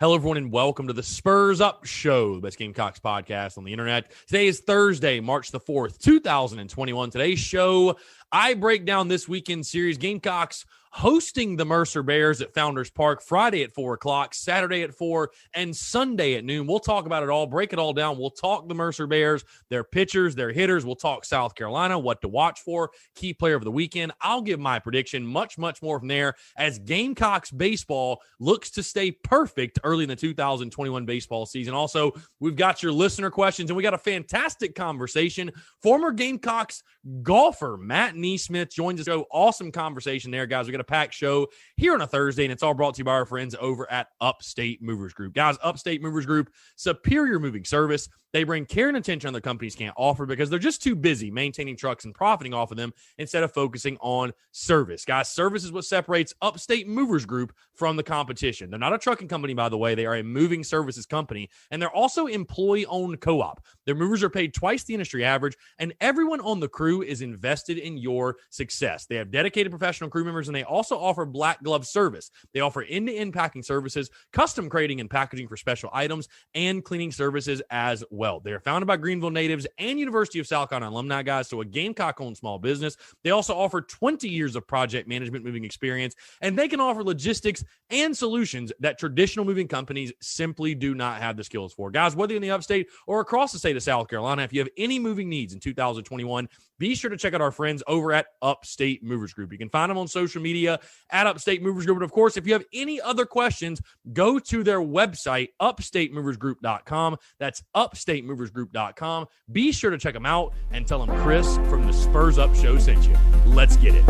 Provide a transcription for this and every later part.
Hello, everyone, and welcome to the Spurs Up Show, the best Gamecocks podcast on the internet. Today is Thursday, March the 4th, 2021. Today's show, I break down this weekend series. Gamecocks hosting the Mercer Bears at Founders Park Friday at 4 o'clock, Saturday at 4, and Sunday at noon. We'll talk about it all, break it all down. We'll talk the Mercer Bears, their pitchers, their hitters. We'll talk South Carolina, what to watch for, key player of the weekend. I'll give my prediction, much more from there as Gamecocks baseball looks to stay perfect early in the 2021 baseball season. Also, we've got your listener questions, and we got a fantastic conversation. Former Gamecocks golfer Matt NeSmith joins us. Awesome conversation there, guys. We got a packed show here on a Thursday, and it's all brought to you by our friends over at Upstate Movers Group. Guys, Upstate Movers Group, superior moving service. They bring care and attention other companies can't offer because they're just too busy maintaining trucks and profiting off of them instead of focusing on service. Guys, service is what separates Upstate Movers Group from the competition. They're not a trucking company, by the way. They are a moving services company, and they're also employee-owned co-op. Their movers are paid twice the industry average, and everyone on the crew is invested in your success. They have dedicated professional crew members, and they also offer black glove service. They offer end-to-end packing services, custom crating and packaging for special items, and cleaning services as well. They are founded by Greenville natives and University of South Carolina alumni, guys, so a Gamecock-owned small business. They also offer 20 years of project management moving experience, and they can offer logistics and solutions that traditional moving companies simply do not have the skills for. Guys, whether you're in the upstate or across the state of South Carolina, if you have any moving needs in 2021, be sure to check out our friends over at Upstate Movers Group. You can find them on social media at Upstate Movers Group. And, of course, if you have any other questions, go to their website, upstatemoversgroup.com. That's upstatemoversgroup.com. Be sure to check them out and tell them Chris from the Spurs Up Show sent you. Let's get it.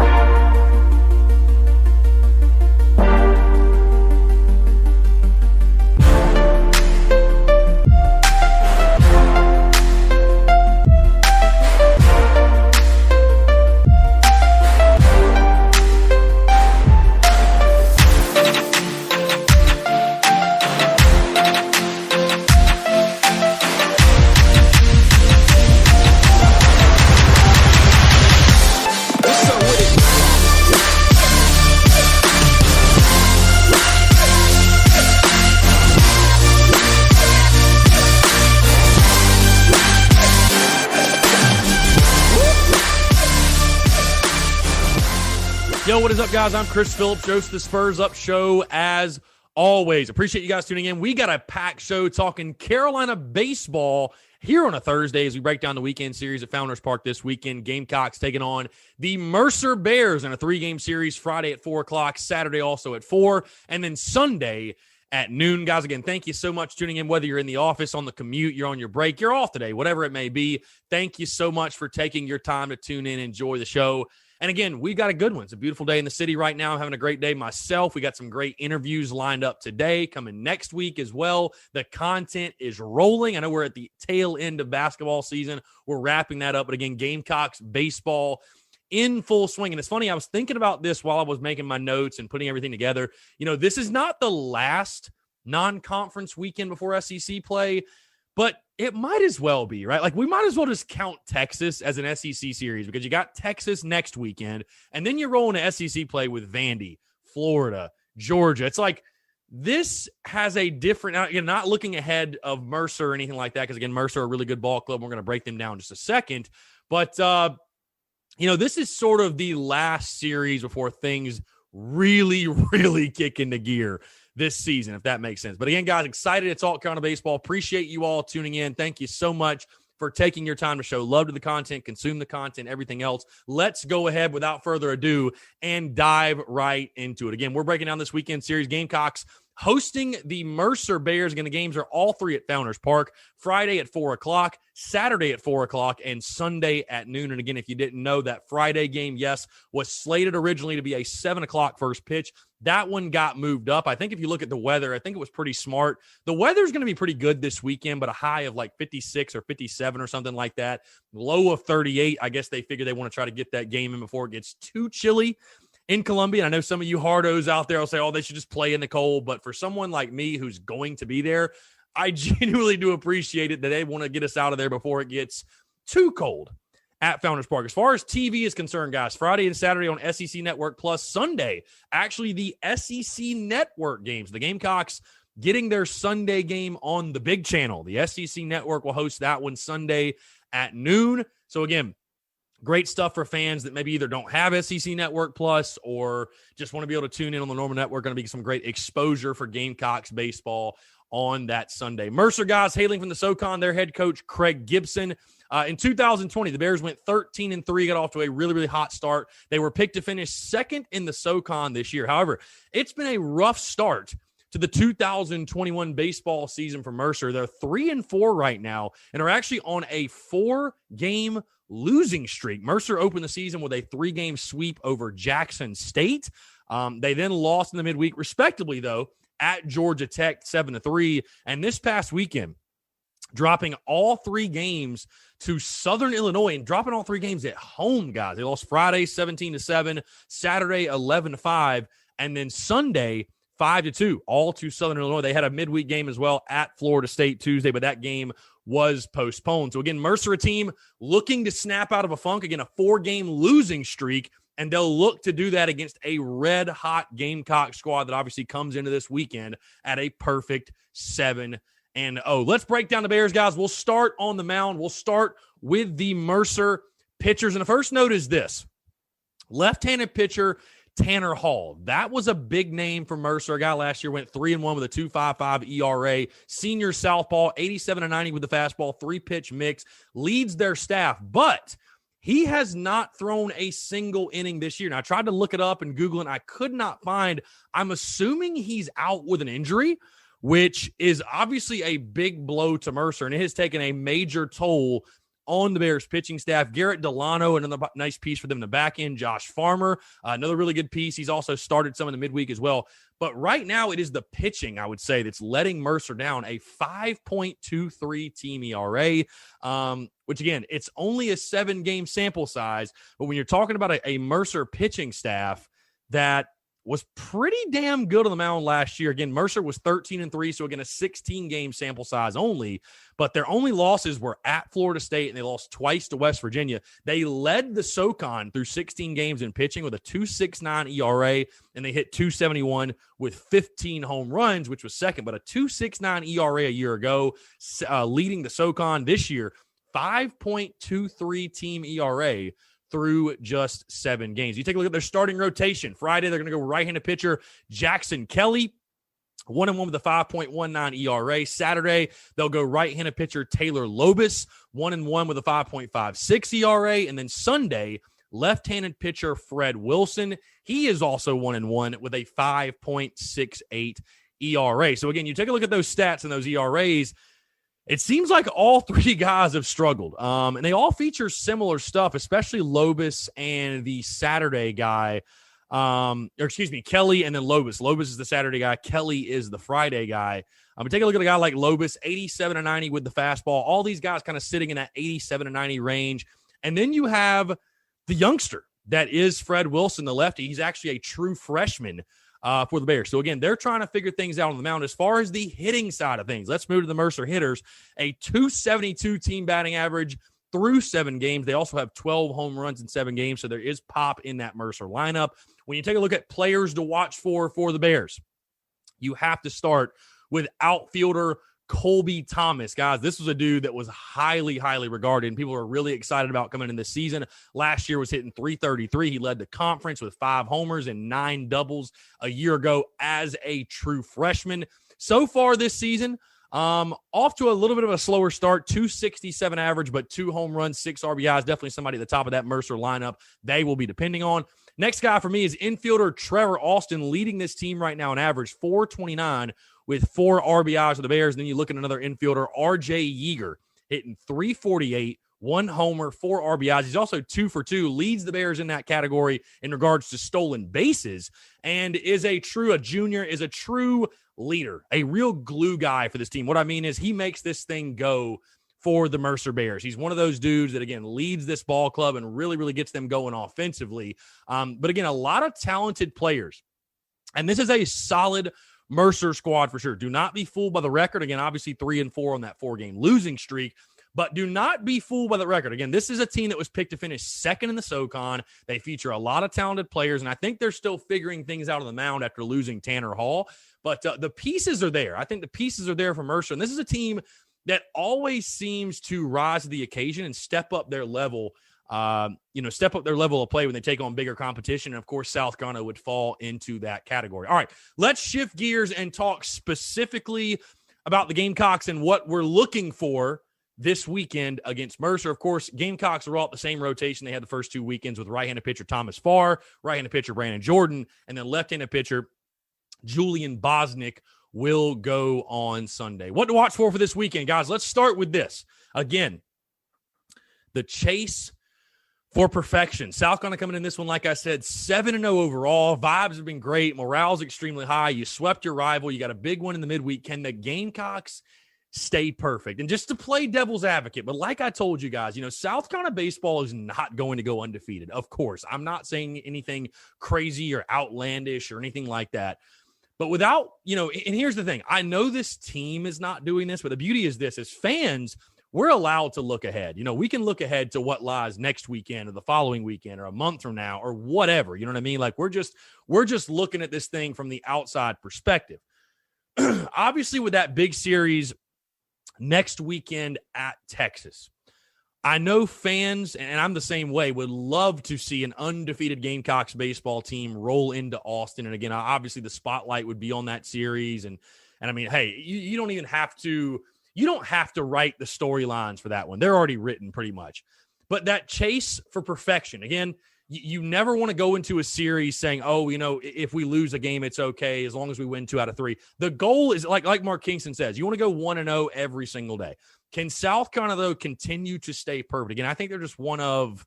Yo, what is up, guys? I'm Chris Phillips, host of the Spurs Up Show, as always. Appreciate you guys tuning in. We got a packed show talking Carolina baseball here on a Thursday as we break down the weekend series at Founders Park this weekend. Gamecocks taking on the Mercer Bears in a 3-game series Friday at 4 o'clock, Saturday also at 4, and then Sunday at noon. Guys, again, thank you so much for tuning in, whether you're in the office, on the commute, you're on your break, you're off today, whatever it may be. Thank you so much for taking your time to tune in and enjoy the show. And again, we've got a good one. It's a beautiful day in the city right now. I'm having a great day myself. We got some great interviews lined up today, coming next week as well. The content is rolling. I know we're at the tail end of basketball season. We're wrapping that up. But again, Gamecocks baseball in full swing. And it's funny, I was thinking about this while I was making my notes and putting everything together. You know, this is not the last non-conference weekend before SEC play, but it might as well be, right? Like, we might as well just count Texas as an SEC series because you got Texas next weekend, and then you're rolling to SEC play with Vandy, Florida, Georgia. It's like this has a different, you're not looking ahead of Mercer or anything like that because, again, Mercer are a really good ball club. We're going to break them down in just a second. But, you know, this is sort of the last series before things really kick into gear this season, if that makes sense. But again, guys, excited to talk Carolina baseball. Appreciate you all tuning in. Thank you so much for taking your time to show love to the content, consume the content, everything else. Let's go ahead without further ado and dive right into it. Again, we're breaking down this weekend series. Gamecocks hosting the Mercer Bears. Again, the games are all three at Founders Park, Friday at 4 o'clock, Saturday at 4 o'clock, and Sunday at noon. And again, if you didn't know, that Friday game, yes, was slated originally to be a 7 o'clock first pitch. That one got moved up. I think if you look at the weather, I think it was pretty smart. The weather's going to be pretty good this weekend, but a high of like 56 or 57 or something like that. Low of 38. I guess they figure they want to try to get that game in before it gets too chilly in Columbia. I know some of you hardos out there will say, oh, they should just play in the cold. But for someone like me who's going to be there, I genuinely do appreciate it that they want to get us out of there before it gets too cold at Founders Park. As far as TV is concerned, guys, Friday and Saturday on SEC Network plus Sunday, actually the SEC Network games. The Gamecocks getting their Sunday game on the big channel. The SEC Network will host that one Sunday at noon. So again, great stuff for fans that maybe either don't have SEC Network Plus or just want to be able to tune in on the normal network. Going to be some great exposure for Gamecocks baseball on that Sunday. Mercer guys hailing from the SoCon, their head coach, Craig Gibson. In 2020, the Bears went 13-3, got off to a really, really hot start. They were picked to finish second in the SoCon this year. However, it's been a rough start to the 2021 baseball season for Mercer. They're 3-4 right now and are actually on a 4-game losing streak. Mercer opened the season with a 3-game sweep over Jackson State. They then lost in the midweek, respectively, though, at Georgia Tech 7-3. And this past weekend, dropping all 3 games to Southern Illinois and dropping all 3 games at home, guys. They lost Friday 17-7, Saturday 11-5, and then Sunday 5-2, all to Southern Illinois. They had a midweek game as well at Florida State Tuesday, but that game was postponed. So again, Mercer, a team looking to snap out of a funk, again, a 4-game losing streak, and they'll look to do that against a red-hot Gamecock squad that obviously comes into this weekend at a perfect 7-0. Let's break down the Bears, guys. We'll start on the mound. We'll start with the Mercer pitchers. And the first note is this: left-handed pitcher Tanner Hall. That was a big name for Mercer. A guy last year went 3-1 with a 2.55 ERA. Senior southpaw, 87-90 with the fastball, 3-pitch mix, leads their staff. But he has not thrown a single inning this year. Now, I tried to look it up and Google it, and I could not find. I'm assuming he's out with an injury, which is obviously a big blow to Mercer, and it has taken a major toll on the Bears pitching staff. Garrett Delano, another nice piece for them in the back end. Josh Farmer, another really good piece. He's also started some in the midweek as well. But right now it is the pitching, I would say, that's letting Mercer down. A 5.23 team ERA, which again, it's only a 7-game sample size. But when you're talking about a Mercer pitching staff that was pretty damn good on the mound last year. Again, Mercer was 13-3, so again, a 16-game sample size only, but their only losses were at Florida State, and they lost twice to West Virginia. They led the SoCon through 16 games in pitching with a 2.69 ERA, and they hit 271 with 15 home runs, which was second, but a 2.69 ERA a year ago, leading the SoCon this year, 5.23 team ERA through just 7 games. You take a look at their starting rotation. Friday, they're going to go right-handed pitcher Jackson Kelly, 1-1 with a 5.19 ERA. Saturday, they'll go right-handed pitcher Taylor Lobus, 1-1 with a 5.56 ERA. And then Sunday, left-handed pitcher Fred Wilson. He is also 1-1 with a 5.68 ERA. So again, you take a look at those stats and those ERAs, it seems like all 3 guys have struggled, and they all feature similar stuff, especially Lobus and the Saturday guy, Kelly and then Lobus. Lobus is the Saturday guy. Kelly is the Friday guy. But take a look at a guy like Lobus, 87-90 with the fastball. All these guys kind of sitting in that 87-90 range. And then you have the youngster that is Fred Wilson, the lefty. He's actually a true freshman for the Bears. So again, they're trying to figure things out on the mound. As far as the hitting side of things, let's move to the Mercer Hitters. A 272 team batting average through 7 games. They also have 12 home runs in 7 games, so there is pop in that Mercer lineup. When you take a look at players to watch for the Bears, you have to start with outfielder Colby Thomas. Guys, this was a dude that was highly, highly regarded, and people are really excited about coming in this season. Last year was hitting .333. He led the conference with 5 homers and 9 doubles a year ago as a true freshman. So far this season, off to a little bit of a slower start, 267 average, but 2 home runs, 6 RBIs. Definitely somebody at the top of that Mercer lineup they will be depending on. Next guy for me is infielder Trevor Austin, leading this team right now on average, .429 with 4 RBIs for the Bears. And then you look at another infielder, RJ Yeager, hitting .348, 1 homer, 4 RBIs. He's also 2 for 2, leads the Bears in that category in regards to stolen bases, and is a true leader, a real glue guy for this team. What I mean is he makes this thing go for the Mercer Bears. He's one of those dudes that, again, leads this ball club and really, really gets them going offensively. But again, a lot of talented players. And this is a solid Mercer squad for sure. Do not be fooled by the record. Again, obviously 3-4 on that 4-game losing streak, but do not be fooled by the record. Again, this is a team that was picked to finish second in the SoCon. They feature a lot of talented players, and I think they're still figuring things out on the mound after losing Tanner Hall. But the pieces are there. I think the pieces are there for Mercer. And this is a team that always seems to rise to the occasion and step up their level, step up their level of play when they take on bigger competition. And, of course, South Carolina would fall into that category. All right, let's shift gears and talk specifically about the Gamecocks and what we're looking for this weekend against Mercer. Of course, Gamecocks are all at the same rotation they had the first 2 weekends with right-handed pitcher Thomas Farr, right-handed pitcher Brandon Jordan, and then left-handed pitcher Julian Bosnick will go on Sunday. What to watch for this weekend, guys? Let's start with this. Again, the chase for perfection. South Carolina coming in this one, like I said, 7-0 overall. Vibes have been great. Morale's extremely high. You swept your rival. You got a big one in the midweek. Can the Gamecocks stay perfect? And just to play devil's advocate, but like I told you guys, South Carolina baseball is not going to go undefeated. Of course, I'm not saying anything crazy or outlandish or anything like that. But without, and here's the thing. I know this team is not doing this, but the beauty is this. As fans, we're allowed to look ahead. We can look ahead to what lies next weekend or the following weekend or a month from now or whatever. You know what I mean? Like we're just looking at this thing from the outside perspective. Obviously, with that big series next weekend at Texas, I know fans, and I'm the same way, would love to see an undefeated Gamecocks baseball team roll into Austin. And again, obviously the spotlight would be on that series. And I mean, hey, you don't even have to, write the storylines for that one. They're already written pretty much. But that chase for perfection, again, you never want to go into a series saying, oh, if we lose a game, it's okay as long as we win 2 out of 3. The goal is, like Mark Kingston says, you want to go 1-0 every single day. Can South Carolina, though, continue to stay perfect? Again, I think they're just one of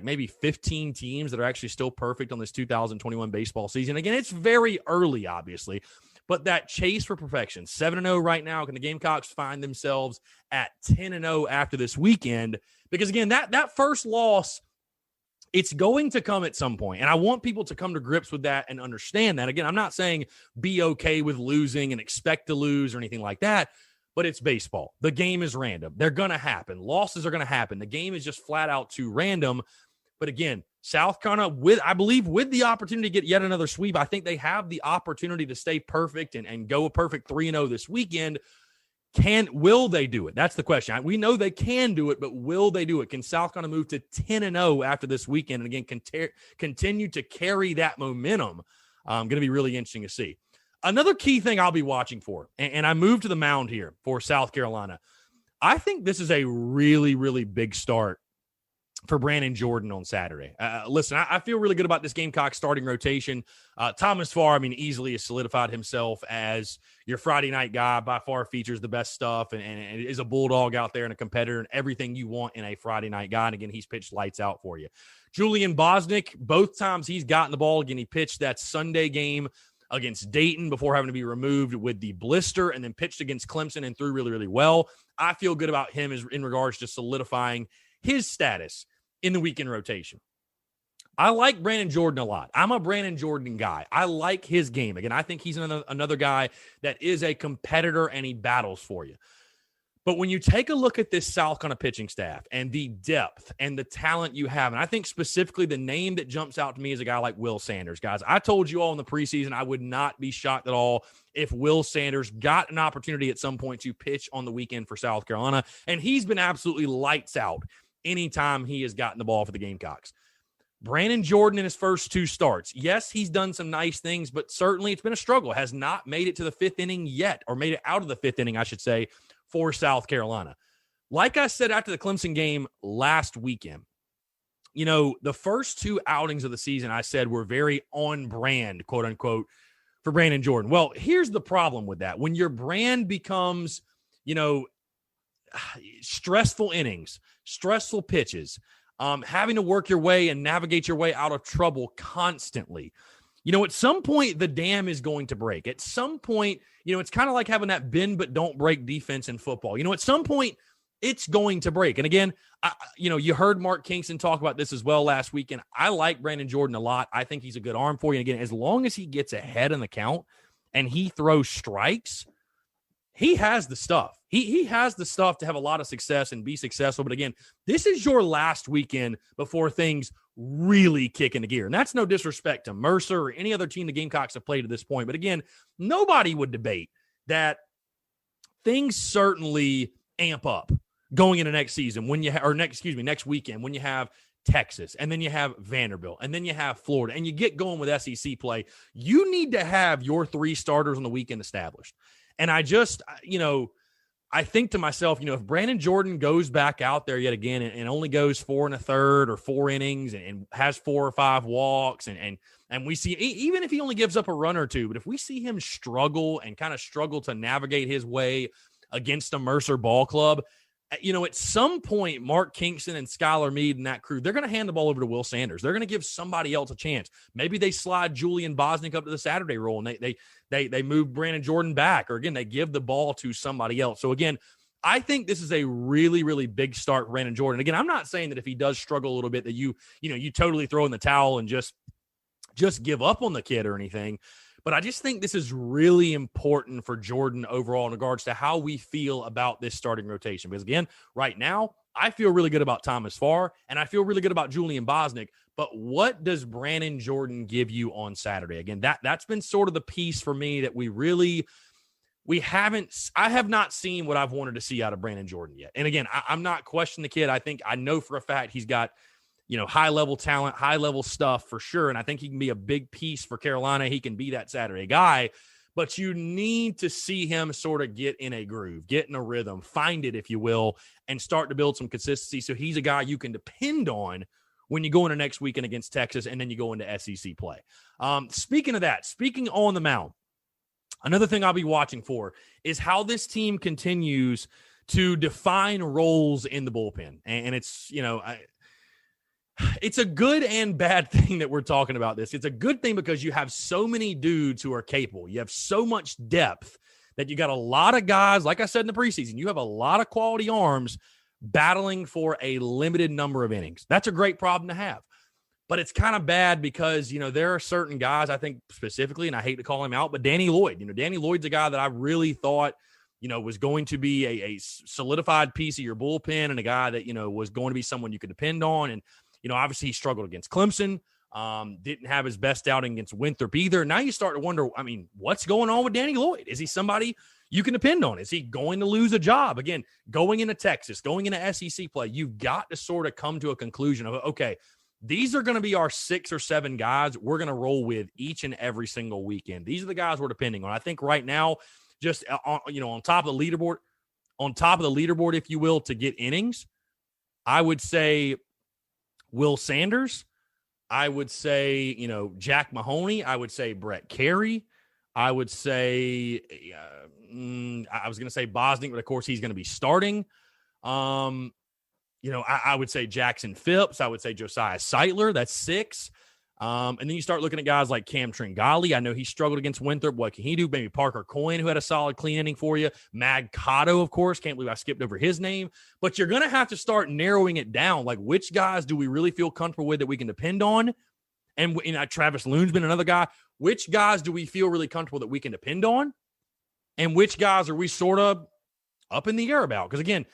maybe 15 teams that are actually still perfect on this 2021 baseball season. Again, it's very early, obviously, but that chase for perfection, 7-0 right now. Can the Gamecocks find themselves at 10-0 after this weekend? Because, again, that first loss, it's going to come at some point, and I want people to come to grips with that and understand that. Again, I'm not saying be okay with losing and expect to lose or anything like that, but it's baseball. The game is random. They're going to happen. Losses are going to happen. The game is just flat out too random. But again, South Carolina, I believe with the opportunity to get yet another sweep, I think they have the opportunity to stay perfect and go a perfect 3-0 this weekend. Will they do it? That's the question. We know they can do it, but will they do it? Can South Carolina move to 10-0 after this weekend and again continue to carry that momentum? Going to be really interesting to see. Another key thing I'll be watching for, and I move to the mound here for South Carolina. I think this is a really, really big start for Brandon Jordan on Saturday. Listen, I feel really good about this Gamecock starting rotation. Thomas Farr, easily has solidified himself as your Friday night guy. By far features the best stuff and is a bulldog out there and a competitor and everything you want in a Friday night guy. And again, he's pitched lights out for you. Julian Bosnick, both times he's gotten the ball. Again, he pitched that Sunday game against Dayton before having to be removed with the blister and then pitched against Clemson and threw really, really well. I feel good about him in regards to solidifying his status in the weekend rotation. I like Brandon Jordan a lot. I'm a Brandon Jordan guy. I like his game. Again, I think he's another guy that is a competitor and he battles for you. But when you take a look at this South Carolina pitching staff and the depth and the talent you have, and I think specifically the name that jumps out to me is a guy like Will Sanders. Guys, I told you all in the preseason I would not be shocked at all if Will Sanders got an opportunity at some point to pitch on the weekend for South Carolina, and he's been absolutely lights out anytime he has gotten the ball for the Gamecocks. Brandon Jordan in his first 2 starts, yes, he's done some nice things, but certainly it's been a struggle. Has not made it to the 5th inning yet, or made it out of the 5th inning, I should say, for South Carolina. Like I said after the Clemson game last weekend, the first 2 outings of the season I said were very on brand, quote unquote, for Brandon Jordan. Well, here's the problem with that. When your brand becomes, stressful innings, stressful pitches, having to work your way and navigate your way out of trouble constantly, at some point the dam is going to break. At some point, it's kind of like having that bend but don't break defense in football. At some point it's going to break. And again, you heard Mark Kingston talk about this as well last weekend. I like Brandon Jordan a lot. I think he's a good arm for you. And again, as long as he gets ahead in the count and he throws strikes, he has the stuff. He has the stuff to have a lot of success and be successful. But again, this is your last weekend before things really kick into gear. And that's no disrespect to Mercer or any other team the Gamecocks have played to this point. But again, nobody would debate that things certainly amp up going into next season next weekend when you have Texas, and then you have Vanderbilt, and then you have Florida, and you get going with SEC play. You need to have your 3 starters on the weekend established. And I just, I think to myself, if Brandon Jordan goes back out there yet again and only goes 4 1/3 or 4 innings and has 4 or 5 walks, and we see, even if he only gives up a run or 2, but if we see him struggle to navigate his way against a Mercer ball club, at some point, Mark Kingston and Skylar Meade and that crew, they're going to hand the ball over to Will Sanders. They're going to give somebody else a chance. Maybe they slide Julian Bosnick up to the Saturday role and they move Brandon Jordan back, or again, they give the ball to somebody else. So again, I think this is a really, really big start for Brandon Jordan. Again, I'm not saying that if he does struggle a little bit that you totally throw in the towel and just give up on the kid or anything. But I just think this is really important for Jordan overall in regards to how we feel about this starting rotation. Because again, right now, I feel really good about Thomas Farr, and I feel really good about Julian Bosnick. But what does Brandon Jordan give you on Saturday? Again, that's been sort of the piece for me that I have not seen what I've wanted to see out of Brandon Jordan yet. And again, I'm not questioning the kid. I know for a fact he's got high-level talent, high-level stuff for sure, and I think he can be a big piece for Carolina. He can be that Saturday guy, but you need to see him sort of get in a groove, get in a rhythm, find it, if you will, and start to build some consistency so he's a guy you can depend on when you go into next weekend against Texas and then you go into SEC play. Speaking of that, speaking on the mound, another thing I'll be watching for is how this team continues to define roles in the bullpen. And it's, it's a good and bad thing that we're talking about this. It's a good thing because you have so many dudes who are capable. You have so much depth that you got a lot of guys, like I said in the preseason, you have a lot of quality arms battling for a limited number of innings. That's a great problem to have. But it's kind of bad because, there are certain guys, I think specifically, and I hate to call him out, but Danny Lloyd. Danny Lloyd's a guy that I really thought, was going to be a solidified piece of your bullpen and a guy that, was going to be someone you could depend on. And obviously he struggled against Clemson, didn't have his best outing against Winthrop either. Now you start to wonder, what's going on with Danny Lloyd? Is he somebody you can depend on? Is he going to lose a job? Again, going into Texas, going into SEC play, you've got to sort of come to a conclusion of, okay, these are going to be our 6 or 7 guys we're going to roll with each and every single weekend. These are the guys we're depending on. I think right now, just on top of the leaderboard, if you will, to get innings, I would say Will Sanders, I would say, Jack Mahoney, I would say Brett Carey, I would say, I was going to say Bosnick, but of course he's going to be starting. I would say Jackson Phipps, I would say Josiah Seitler, that's 6. And then you start looking at guys like Cam Tringali. I know he struggled against Winthrop. What can he do? Maybe Parker Coyne, who had a solid clean inning for you. Mag Cotto, of course. Can't believe I skipped over his name. But you're going to have to start narrowing it down. Like, which guys do we really feel comfortable with that we can depend on? And Travis Loon's been another guy. Which guys do we feel really comfortable that we can depend on? And which guys are we sort of up in the air about? Because, again,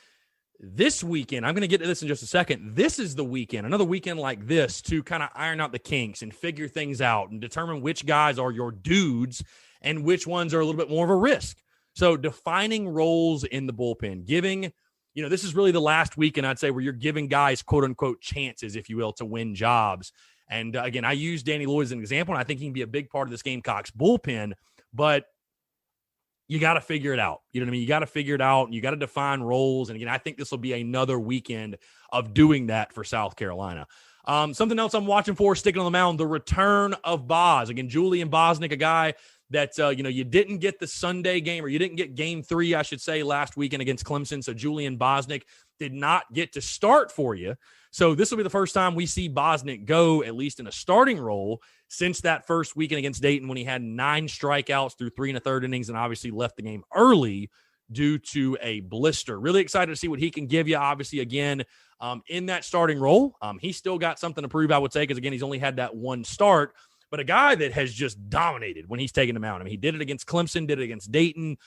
this weekend, I'm going to get to this in just a second. This is the weekend, another weekend like this, to kind of iron out the kinks and figure things out and determine which guys are your dudes and which ones are a little bit more of a risk. So defining roles in the bullpen, giving, this is really the last weekend, I'd say, where you're giving guys, quote unquote, chances, if you will, to win jobs. And again, I use Danny Lloyd as an example, and I think he can be a big part of this Gamecocks bullpen, but you got to figure it out. You know what I mean? You got to figure it out, and you got to define roles. And again, I think this will be another weekend of doing that for South Carolina. Something else I'm watching for, sticking on the mound, the return of Boz. Again, Julian Bosnick, a guy that, you didn't get the Sunday game, or you didn't get game 3, I should say, last weekend against Clemson. So Julian Bosnick did not get to start for you. So this will be the first time we see Bosnick go, at least in a starting role, since that first weekend against Dayton when he had 9 strikeouts through 3 1/3 innings and obviously left the game early due to a blister. Really excited to see what he can give you, obviously, again, in that starting role. He's still got something to prove, I would say, because, again, he's only had that 1 start. But a guy that has just dominated when he's taken him out. I mean, he did it against Clemson, did it against Dayton.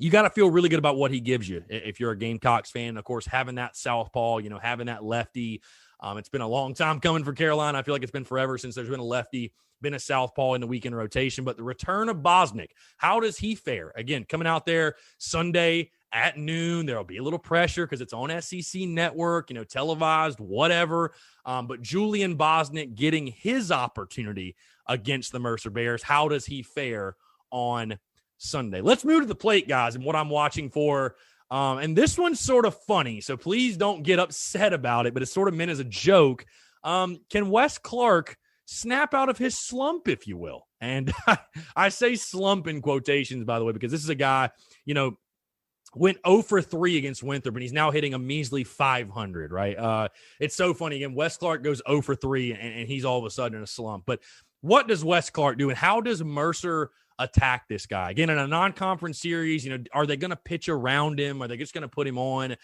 you got to feel really good about what he gives you if you're a Gamecocks fan. Of course, having that southpaw, having that lefty. It's been a long time coming for Carolina. I feel like it's been forever since there's been a lefty, been a southpaw in the weekend rotation. But the return of Bosnick, how does he fare? Again, coming out there Sunday at noon, there'll be a little pressure because it's on SEC Network, televised, whatever. But Julian Bosnick getting his opportunity against the Mercer Bears, how does he fare on Sunday? Let's move to the plate, guys, and what I'm watching for. And this one's sort of funny, so please don't get upset about it, but it's sort of meant as a joke. Can Wes Clark snap out of his slump, if you will? And I say slump in quotations, by the way, because this is a guy, went 0 for 3 against Winthrop, and he's now hitting a measly 500, right? It's so funny. Again, Wes Clark goes 0 for 3, and he's all of a sudden in a slump. But what does Wes Clark do, and how does Mercer attack this guy? Again, in a non-conference series, are they going to pitch around him? Are they just going to put him on?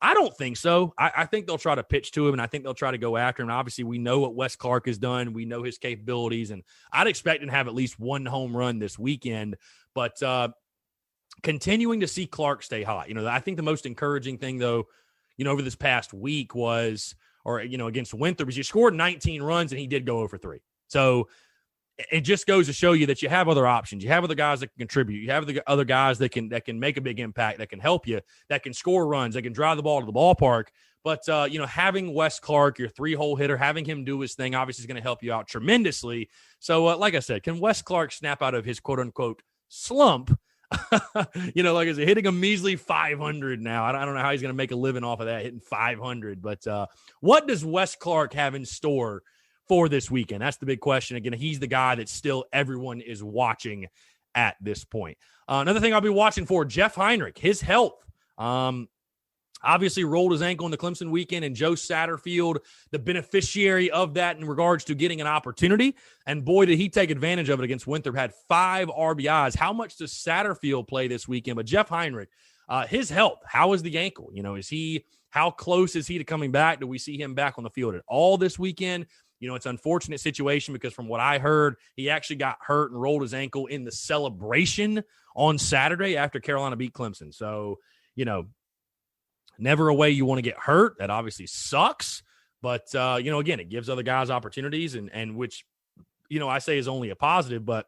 I don't think so. I think they'll try to pitch to him, and I think they'll try to go after him. Obviously, we know what Wes Clark has done. We know his capabilities, and I'd expect him to have at least one home run this weekend. But continuing to see Clark stay hot. I think the most encouraging thing, though, over this past week was, against Winthrop, is you scored 19 runs, and he did go 0 for 3. So it just goes to show you that you have other options. You have other guys that can contribute. You have the other guys that can make a big impact, that can help you, that can score runs, that can drive the ball to the ballpark. But, having Wes Clark, your 3-hole hitter, having him do his thing, obviously is going to help you out tremendously. So, like I said, can Wes Clark snap out of his quote-unquote slump? Like I said, hitting a measly 500 now. I don't know how he's going to make a living off of that, hitting 500. But what does Wes Clark have in store for this weekend? That's the big question. Again, he's the guy that still everyone is watching at this point. Another thing I'll be watching for, Jeff Heinrich, his health. Obviously rolled his ankle in the Clemson weekend, and Joe Satterfield, the beneficiary of that in regards to getting an opportunity. And boy, did he take advantage of it against Winthrop, had 5 RBIs. How much does Satterfield play this weekend? But Jeff Heinrich, his health, how is the ankle? How close is he to coming back? Do we see him back on the field at all this weekend? It's an unfortunate situation because from what I heard, he actually got hurt and rolled his ankle in the celebration on Saturday after Carolina beat Clemson. So, never a way you want to get hurt. That obviously sucks. But, again, it gives other guys opportunities, and which, I say is only a positive. But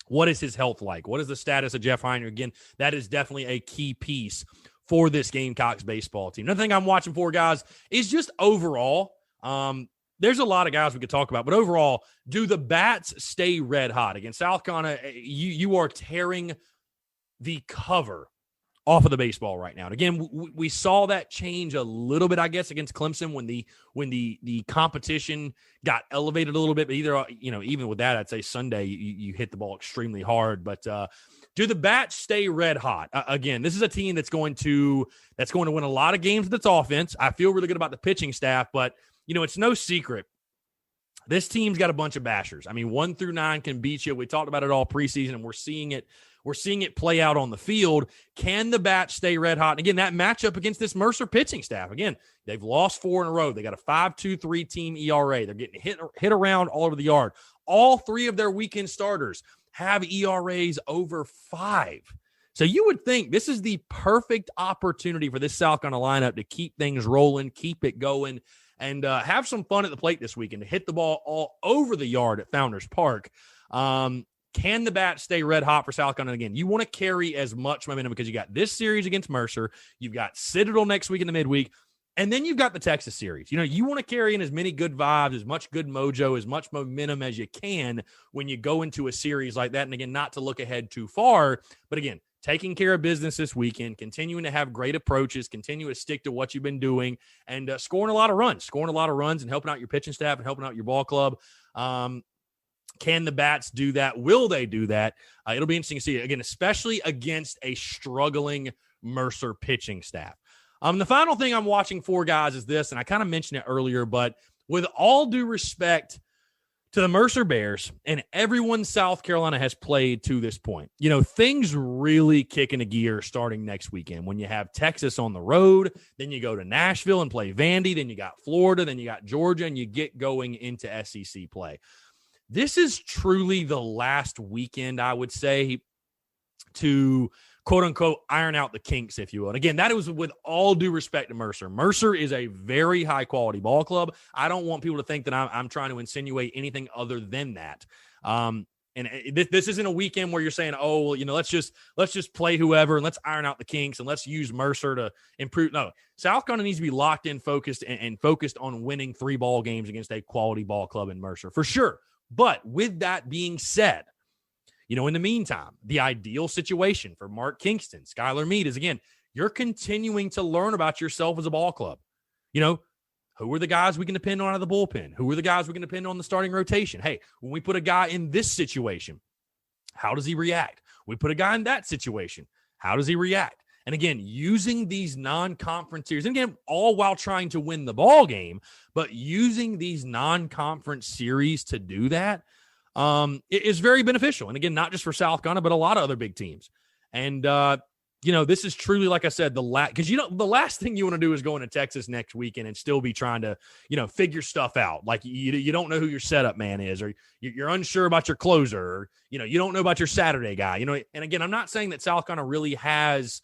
what is his health like? What is the status of Jeff Heinrich? Again, that is definitely a key piece for this Gamecocks baseball team. Another thing I'm watching for, guys, is just overall. There's a lot of guys we could talk about, but overall, do the bats stay red hot? Against South Carolina, you are tearing the cover off of the baseball right now. And again, we saw that change a little bit, I guess, against Clemson when the competition got elevated a little bit. But even with that, I'd say Sunday you hit the ball extremely hard. But do the bats stay red hot? Again, this is a team that's going to win a lot of games with its offense. I feel really good about the pitching staff, but it's no secret. This team's got a bunch of bashers. 1 through 9 can beat you. We talked about it all preseason, and we're seeing it play out on the field. Can the bats stay red hot? And again, that matchup against this Mercer pitching staff. Again, they've lost 4 in a row. They got a 5.23 team ERA. They're getting hit around all over the yard. All 3 of their weekend starters have ERAs over 5. So you would think this is the perfect opportunity for this South Carolina lineup to keep things rolling, keep it going, and have some fun at the plate this weekend, to hit the ball all over the yard at Founders Park. Can the bats stay red hot for South Carolina? Again, you want to carry as much momentum because you got this series against Mercer. You've got Citadel next week in the midweek. And then you've got the Texas series. You want to carry in as many good vibes, as much good mojo, as much momentum as you can when you go into a series like that. And again, not to look ahead too far, but again, taking care of business this weekend, continuing to have great approaches, continue to stick to what you've been doing, and scoring a lot of runs and helping out your pitching staff and helping out your ball club. Can the bats do that? Will they do that? It'll be interesting to see, again, especially against a struggling Mercer pitching staff. The final thing I'm watching for, guys, is this, and I kind of mentioned it earlier, but with all due respect to the Mercer Bears and everyone South Carolina has played to this point, things really kick into gear starting next weekend when you have Texas on the road, then you go to Nashville and play Vandy, then you got Florida, then you got Georgia, and you get going into SEC play. This is truly the last weekend, I would say, to quote unquote, iron out the kinks, if you will. And again, that was with all due respect to Mercer. Mercer is a very high quality ball club. I don't want people to think that I'm trying to insinuate anything other than that. This isn't a weekend where you're saying, oh, well, let's just play whoever and let's iron out the kinks and let's use Mercer to improve. No, South Carolina needs to be locked in, focused, and focused on winning 3 ball games against a quality ball club in Mercer for sure. But with that being said, in the meantime, the ideal situation for Mark Kingston, Skylar Meade is, again, you're continuing to learn about yourself as a ball club. Who are the guys we can depend on out of the bullpen? Who are the guys we can depend on the starting rotation? Hey, when we put a guy in this situation, how does he react? We put a guy in that situation. How does he react? And again, using these non-conference series, and again, all while trying to win the ball game, but using these non-conference series to do that, it is very beneficial. And again, not just for South Carolina, but a lot of other big teams. And, this is truly, like I said, because the last thing you want to do is go into Texas next weekend and still be trying to, figure stuff out. Like you don't know who your setup man is, or you're unsure about your closer, or, you don't know about your Saturday guy, and again, I'm not saying that South Carolina really has,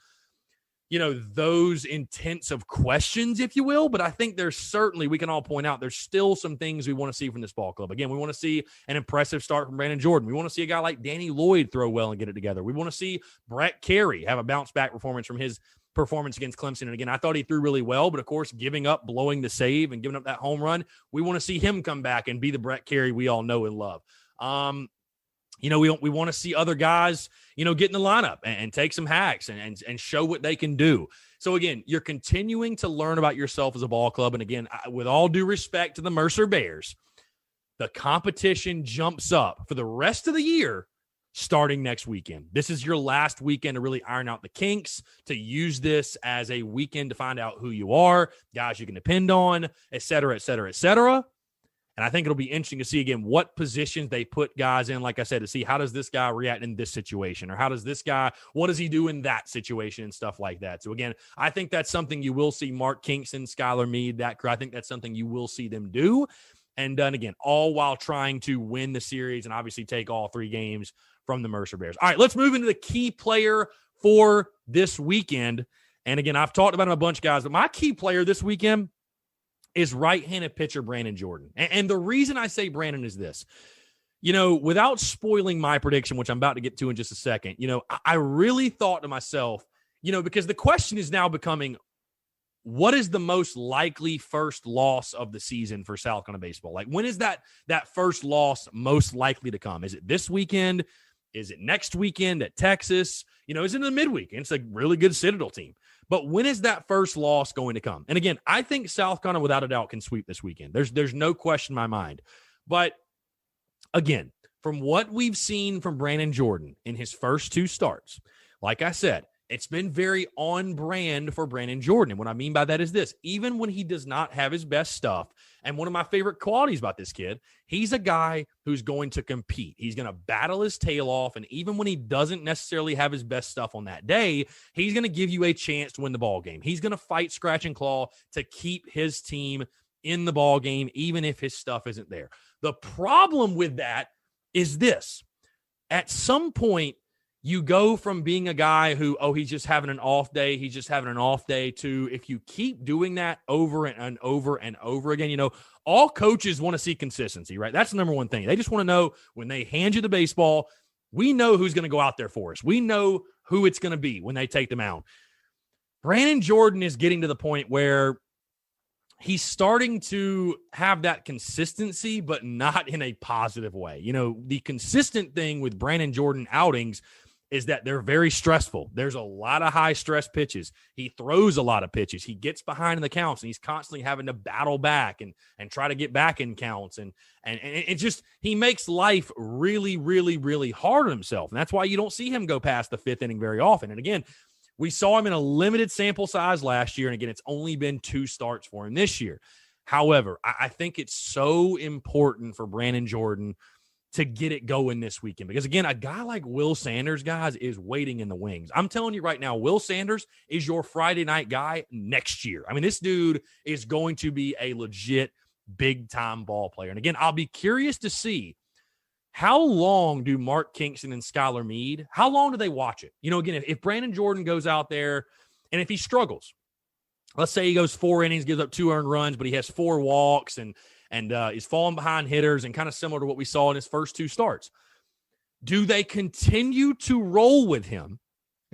those intensive questions, if you will. But I think there's certainly, we can all point out, there's still some things we want to see from this ball club. Again, we want to see an impressive start from Brandon Jordan. We want to see a guy like Danny Lloyd throw well and get it together. We want to see Brett Carey have a bounce back performance from his performance against Clemson. And again, I thought he threw really well, but of course, giving up, blowing the save and giving up that home run, we want to see him come back and be the Brett Carey we all know and love. We want to see other guys, get in the lineup and take some hacks and show what they can do. So again, you're continuing to learn about yourself as a ball club. And again, with all due respect to the Mercer Bears, the competition jumps up for the rest of the year starting next weekend. This is your last weekend to really iron out the kinks, to use this as a weekend to find out who you are, guys you can depend on, et cetera, et cetera, et cetera. And I think it'll be interesting to see, again, what positions they put guys in, like I said, to see how does this guy react in this situation, or how does this guy, what does he do in that situation and stuff like that. So, again, I think that's something you will see Mark Kingston, Skylar Meade, that crew. I think that's something you will see them do. And done, again, all while trying to win the series and obviously take all 3 games from the Mercer Bears. All right, let's move into the key player for this weekend. And, again, I've talked about him a bunch, guys, but my key player this weekend is right-handed pitcher Brandon Jordan. And the reason I say Brandon is this. Without spoiling my prediction, which I'm about to get to in just a second, I really thought to myself, because the question is now becoming, what is the most likely first loss of the season for South Carolina baseball? Like, when is that first loss most likely to come? Is it this weekend? Is it next weekend at Texas? Is it in the midweek? It's a really good Citadel team. But when is that first loss going to come? And again, I think South Carolina, without a doubt, can sweep this weekend. There's no question in my mind. But again, from what we've seen from Brandon Jordan in his first 2 starts, like I said, it's been very on brand for Brandon Jordan. And what I mean by that is this: even when he does not have his best stuff, and one of my favorite qualities about this kid, he's a guy who's going to compete. He's going to battle his tail off. And even when he doesn't necessarily have his best stuff on that day, he's going to give you a chance to win the ball game. He's going to fight scratch and claw to keep his team in the ball game, even if his stuff isn't there. The problem with that is this: at some point, you go from being a guy who, he's just having an off day, to, if you keep doing that over and over and over again, all coaches want to see consistency, right? That's the number one thing. They just want to know, when they hand you the baseball, we know who's going to go out there for us. We know who it's going to be when they take them out. Brandon Jordan is getting to the point where he's starting to have that consistency, but not in a positive way. The consistent thing with Brandon Jordan outings is that they're very stressful. There's a lot of high-stress pitches. He throws a lot of pitches. He gets behind in the counts, and he's constantly having to battle back and try to get back in counts. And it just – he makes life really, really, really hard on himself. And that's why you don't see him go past the 5th inning very often. And, again, we saw him in a limited sample size last year, and, again, it's only been 2 starts for him this year. However, I think it's so important for Brandon Jordan to get it going this weekend. Because, again, a guy like Will Sanders, guys, is waiting in the wings. I'm telling you right now, Will Sanders is your Friday night guy next year. I mean, this dude is going to be a legit big-time ball player. And, again, I'll be curious to see how long do Mark Kingston and Skylar Meade, how long do they watch it? Again, if Brandon Jordan goes out there and if he struggles, let's say he goes 4 innings, gives up 2 earned runs, but he has 4 walks and is falling behind hitters and kind of similar to what we saw in his first 2 starts. Do they continue to roll with him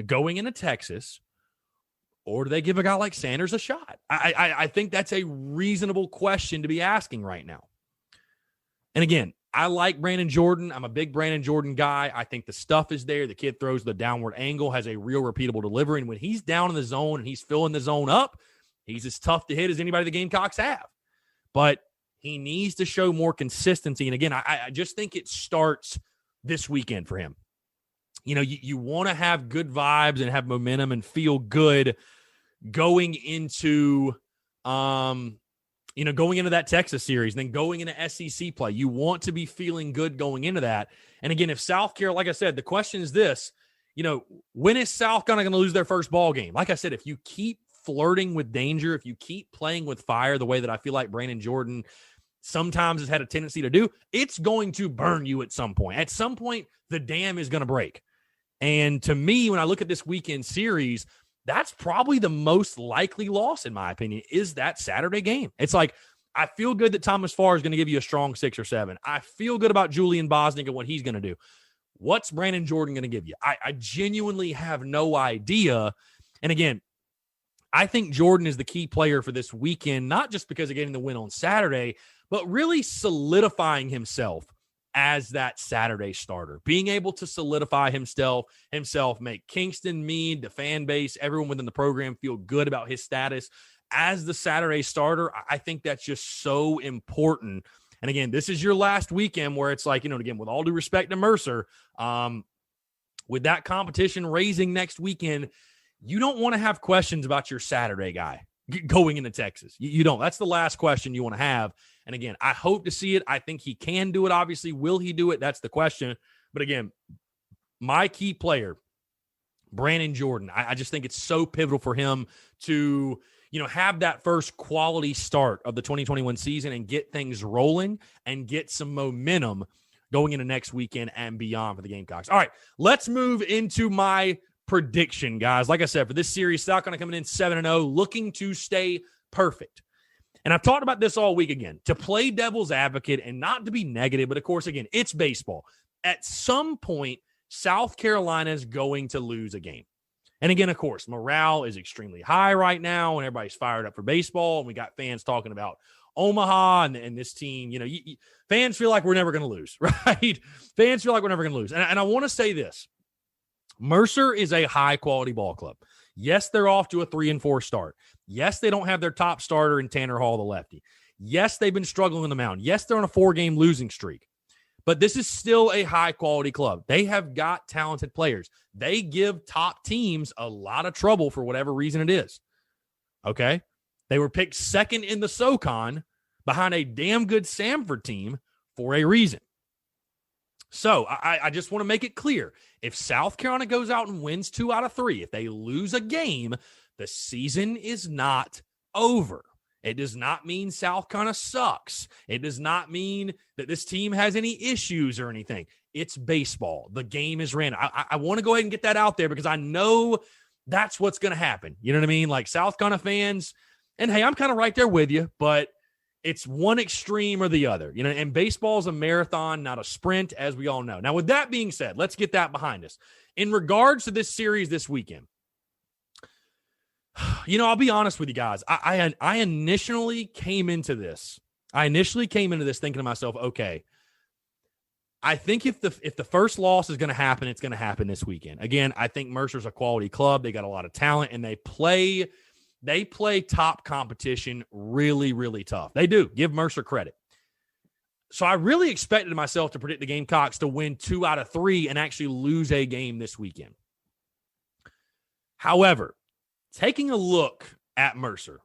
going into Texas, or do they give a guy like Sanders a shot? I think that's a reasonable question to be asking right now. And again, I like Brandon Jordan. I'm a big Brandon Jordan guy. I think the stuff is there. The kid throws the downward angle, has a real repeatable delivery. And when he's down in the zone and he's filling the zone up, he's as tough to hit as anybody the Gamecocks have. But he needs to show more consistency. And again, I just think it starts this weekend for him. You want to have good vibes and have momentum and feel good going into going into that Texas series, then going into SEC play. You want to be feeling good going into that. And again, if South Carolina, like I said, the question is this, when is South Carolina going to lose their first ball game? Like I said, if you keep flirting with danger, if you keep playing with fire the way that I feel like Brandon Jordan sometimes has had a tendency to do, it's going to burn you at some point. At some point, the dam is going to break. And to me, when I look at this weekend series, that's probably the most likely loss, in my opinion, is that Saturday game. It's like, I feel good that Thomas Farr is going to give you a strong 6 or 7. I feel good about Julian Bosnick and what he's going to do. What's Brandon Jordan going to give you? I genuinely have no idea. And again, I think Jordan is the key player for this weekend, not just because of getting the win on Saturday, but really solidifying himself as that Saturday starter, being able to solidify himself, make Kingston, Meade, the fan base, everyone within the program feel good about his status as the Saturday starter. I think that's just so important. And again, this is your last weekend where it's like, again, with all due respect to Mercer, with that competition raising next weekend, you don't want to have questions about your Saturday guy going into Texas. You don't. That's the last question you want to have. And again, I hope to see it. I think he can do it. Obviously, will he do it? That's the question. But again, my key player, Brandon Jordan, I just think it's so pivotal for him to, have that first quality start of the 2021 season and get things rolling and get some momentum going into next weekend and beyond for the Gamecocks. All right, let's move into my prediction, guys. Like I said, for this series, South Carolina coming in 7-0, looking to stay perfect. And I've talked about this all week again, to play devil's advocate and not to be negative, but of course, again, it's baseball. At some point, South Carolina is going to lose a game. And again, of course, morale is extremely high right now, and everybody's fired up for baseball. And we got fans talking about Omaha and this team. Fans feel like we're never going to lose, right? Fans feel like we're never going to lose. And I want to say this. Mercer is a high-quality ball club. Yes, they're off to a 3-4 start. Yes, they don't have their top starter in Tanner Hall, the lefty. Yes, they've been struggling on the mound. Yes, they're on a 4-game losing streak. But this is still a high-quality club. They have got talented players. They give top teams a lot of trouble for whatever reason it is. Okay? They were picked second in the SoCon behind a damn good Samford team for a reason. So I just want to make it clear. If South Carolina goes out and wins 2 out of 3, if they lose a game, the season is not over. It does not mean South Carolina sucks. It does not mean that this team has any issues or anything. It's baseball. The game is random. I want to go ahead and get that out there because I know that's what's going to happen. You know what I mean? Like South Carolina fans, and hey, I'm kind of right there with you, but it's one extreme or the other, and baseball is a marathon, not a sprint, as we all know. Now, with that being said, let's get that behind us. In regards to this series this weekend, I'll be honest with you guys. I initially came into this thinking to myself, okay, I think if the first loss is going to happen, it's going to happen this weekend. Again, I think Mercer's a quality club. They got a lot of talent, and they play top competition really, really tough. They do. Give Mercer credit. So I really expected myself to predict the Gamecocks to win 2 out of 3 and actually lose a game this weekend. However, taking a look at Mercer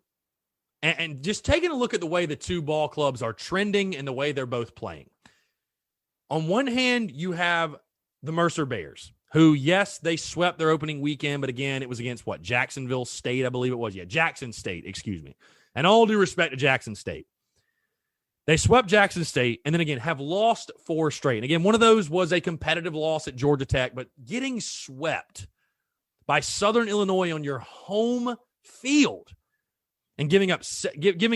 and just taking a look at the way the two ball clubs are trending and the way they're both playing. On one hand, you have the Mercer Bears, who, yes, they swept their opening weekend, but again, it was against Jacksonville State, I believe it was. Yeah, Jackson State, excuse me. And all due respect to Jackson State. They swept Jackson State and then again have lost 4 straight. And again, one of those was a competitive loss at Georgia Tech, but getting swept by Southern Illinois on your home field and giving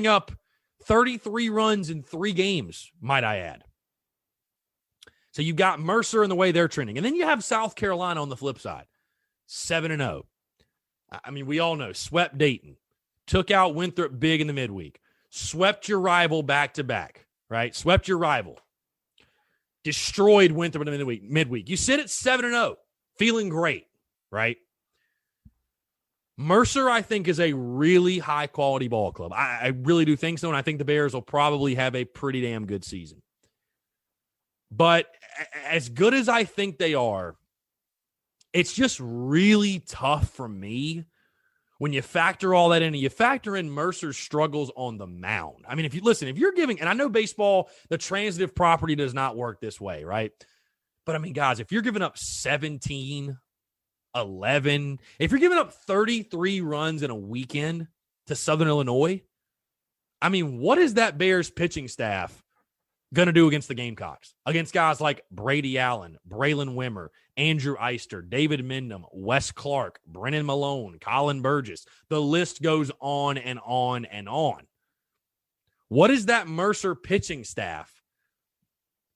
up 33 runs in 3 games, might I add. So you've got Mercer and the way they're trending. And then you have South Carolina on the flip side, 7-0. I mean, we all know, swept Dayton, took out Winthrop big in the midweek, swept your rival back-to-back, right? Swept your rival. Destroyed Winthrop in the midweek. You sit at 7-0, feeling great, right? Mercer, I think, is a really high-quality ball club. I really do think so, and I think the Bears will probably have a pretty damn good season. But as good as I think they are, it's just really tough for me when you factor all that in, and you factor in Mercer's struggles on the mound. I mean, if you're giving, and I know baseball, the transitive property does not work this way, right? But I mean, guys, if you're giving up 17, 11, if you're giving up 33 runs in a weekend to Southern Illinois, I mean, what is that Bears pitching staff going to do against the Gamecocks? Against guys like Brady Allen, Braylon Wimmer, Andrew Eister, David Mendham, Wes Clark, Brennan Malone, Colin Burgess. The list goes on and on and on. What is that Mercer pitching staff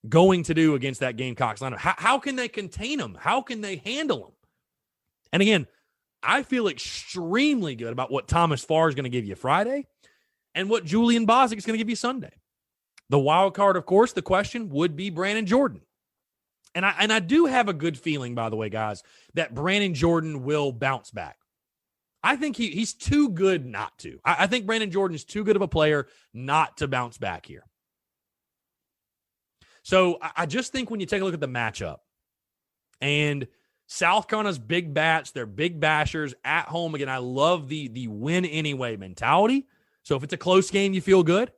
going to do against that Gamecocks lineup? How can they contain them? How can they handle them? And again, I feel extremely good about what Thomas Farr is going to give you Friday and what Julian Bosnick is going to give you Sunday. The wild card, of course, the question would be Brandon Jordan. And I do have a good feeling, by the way, guys, that Brandon Jordan will bounce back. I think he's too good not to. I think Brandon Jordan is too good of a player not to bounce back here. So I just think when you take a look at the matchup and South Carolina's big bats, they're big bashers at home. Again, I love the win anyway mentality. So if it's a close game, you feel good.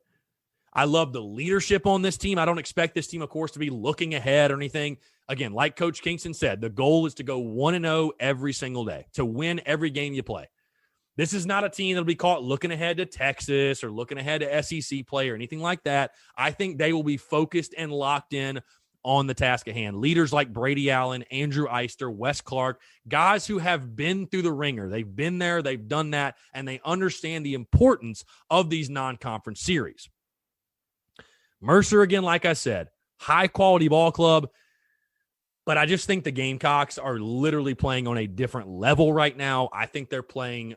I love the leadership on this team. I don't expect this team, of course, to be looking ahead or anything. Again, like Coach Kingston said, the goal is to go 1-0 every single day, to win every game you play. This is not a team that'll be caught looking ahead to Texas or looking ahead to SEC play or anything like that. I think they will be focused and locked in on the task at hand. Leaders like Brady Allen, Andrew Eister, Wes Clark, guys who have been through the ringer. They've been there, they've done that, and they understand the importance of these non-conference series. Mercer, again, like I said, high-quality ball club, but I just think the Gamecocks are literally playing on a different level right now. I think they're playing,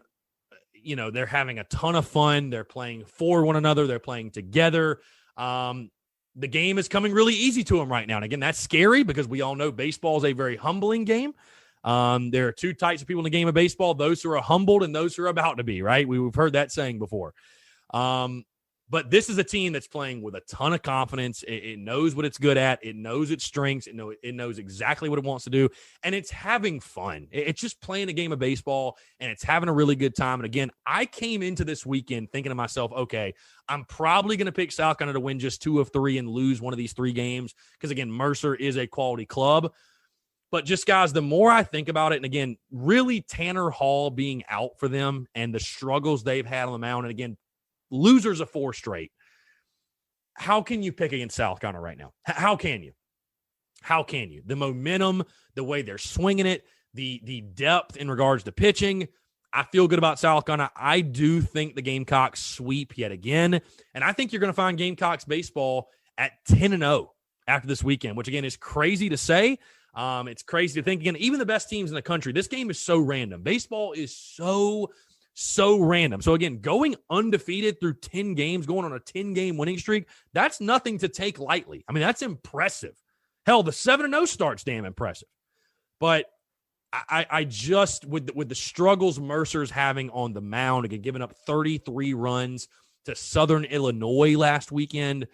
they're having a ton of fun. They're playing for one another. They're playing together. The game is coming really easy to them right now. And again, that's scary because we all know baseball is a very humbling game. There are 2 types of people in the game of baseball, those who are humbled and those who are about to be, right? We've heard that saying before. But this is a team that's playing with a ton of confidence. It knows what it's good at. It knows its strengths. It knows exactly what it wants to do. And it's having fun. It's just playing a game of baseball, and it's having a really good time. And again, I came into this weekend thinking to myself, okay, I'm probably going to pick South Carolina to win just 2 of 3 and lose one of these 3 games because, again, Mercer is a quality club. But just, guys, the more I think about it, and again, really Tanner Hall being out for them and the struggles they've had on the mound, and again, losers of 4 straight. How can you pick against South Carolina right now? How can you? How can you? The momentum, the way they're swinging it, the depth in regards to pitching. I feel good about South Carolina. I do think the Gamecocks sweep yet again. And I think you're going to find Gamecocks baseball at 10-0 after this weekend, which, again, is crazy to say. It's crazy to think. Again, even the best teams in the country, this game is so random. Baseball is so random. So again, going undefeated through 10 games, going on a 10-game winning streak, that's nothing to take lightly. I mean, that's impressive. Hell, the 7-0 start's damn impressive. But I just, with the struggles Mercer's having on the mound, again, giving up 33 runs to Southern Illinois last weekend,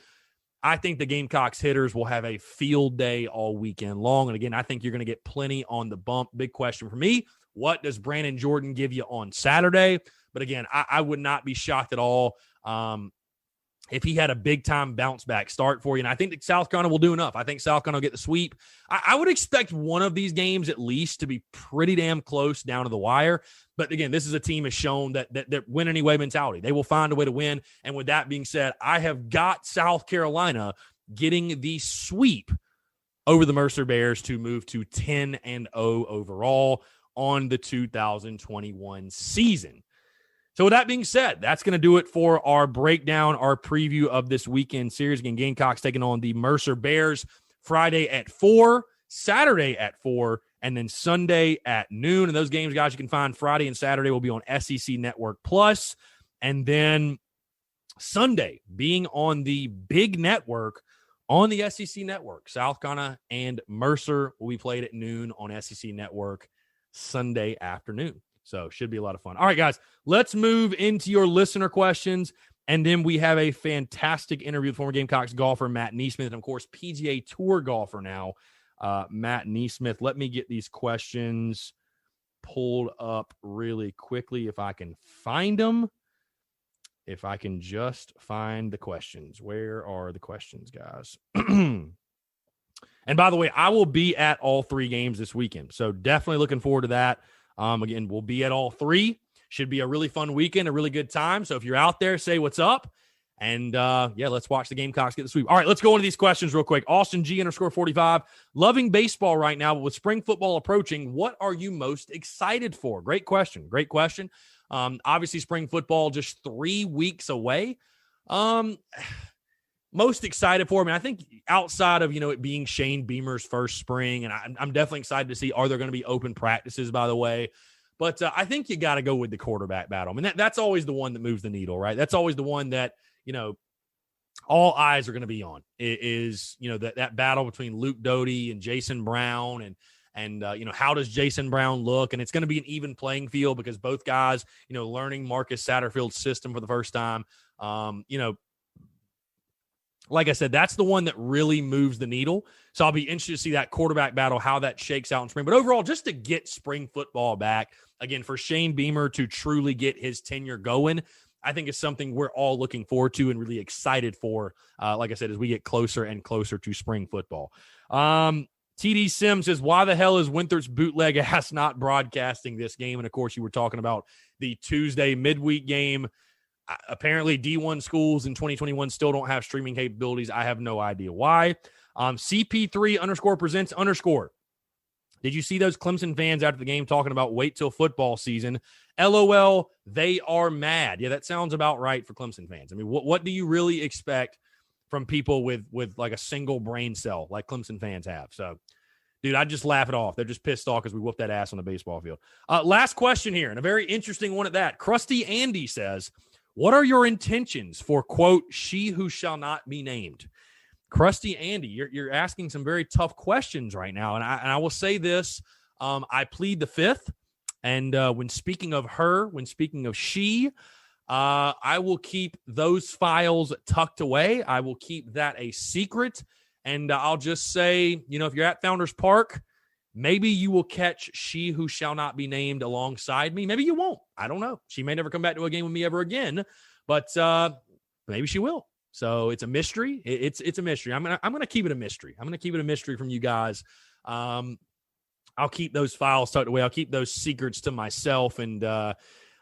I think the Gamecocks hitters will have a field day all weekend long. And again, I think you're going to get plenty on the bump. Big question for me, what does Brandon Jordan give you on Saturday? But again, I would not be shocked at all if he had a big-time bounce-back start for you. And I think that South Carolina will do enough. I think South Carolina will get the sweep. I would expect one of these games at least to be pretty damn close down to the wire. But, again, this is a team has shown that win-anyway mentality. They will find a way to win. And with that being said, I have got South Carolina getting the sweep over the Mercer Bears to move to 10-0 overall on the 2021 season. So with that being said, that's going to do it for our breakdown, our preview of this weekend series. Again, Gamecocks taking on the Mercer Bears Friday at 4, Saturday at 4, and then Sunday at noon. And those games, guys, you can find Friday and Saturday will be on SEC Network Plus. And then Sunday being on the big network on the SEC Network. South Carolina and Mercer will be played at noon on SEC Network Sunday afternoon. So should be a lot of fun. All right, guys, let's move into your listener questions. And then we have a fantastic interview with former Gamecocks golfer Matt NeSmith, and, of course, PGA Tour golfer now, Matt NeSmith. Let me get these questions pulled up really quickly if I can find them. If I can just find the questions. Where are the questions, guys? And by the way, I will be at all 3 games this weekend. So definitely looking forward to that. Again, we'll be at all 3. Should be a really fun weekend, a really good time. So if you're out there, say what's up. And, let's watch the Gamecocks get the sweep. All right, let's go into these questions real quick. Austin G _45. Loving baseball right now, but with spring football approaching, what are you most excited for? Great question. Great question. Obviously, spring football just 3 weeks away. Most excited for, I think outside of, it being Shane Beamer's first spring, and I'm definitely excited to see, are there going to be open practices, by the way? But I think you got to go with the quarterback battle. That's always the one that moves the needle, right? That's always the one that, all eyes are going to be on is that battle between Luke Doty and Jason Brown and how does Jason Brown look? And it's going to be an even playing field because both guys, learning Marcus Satterfield's system for the first time, like I said, that's the one that really moves the needle. So I'll be interested to see that quarterback battle, how that shakes out in spring. But overall, just to get spring football back, again, for Shane Beamer to truly get his tenure going, I think it's something we're all looking forward to and really excited for, like I said, as we get closer and closer to spring football. TD Sims says, why the hell is Winthrop's bootleg ass not broadcasting this game? And, of course, you were talking about the Tuesday midweek game. Apparently, D1 schools in 2021 still don't have streaming capabilities. I have no idea why. CP3 _presents _ Did you see those Clemson fans after the game talking about wait till football season? LOL, they are mad. Yeah, that sounds about right for Clemson fans. What do you really expect from people with like a single brain cell like Clemson fans have? So, dude, I just laugh it off. They're just pissed off because we whooped that ass on the baseball field. Last question here, and a very interesting one at that. Krusty Andy says, what are your intentions for, quote, she who shall not be named? Krusty Andy, you're asking some very tough questions right now. And I will say this, I plead the fifth. And when speaking of her, when speaking of she, I will keep those files tucked away. I will keep that a secret. And I'll just say, if you're at Founders Park, maybe you will catch she who shall not be named alongside me. Maybe you won't. I don't know. She may never come back to a game with me ever again, but maybe she will. So it's a mystery. It's a mystery. I'm gonna keep it a mystery. I'm gonna keep it a mystery from you guys. I'll keep those files tucked away. I'll keep those secrets to myself. And I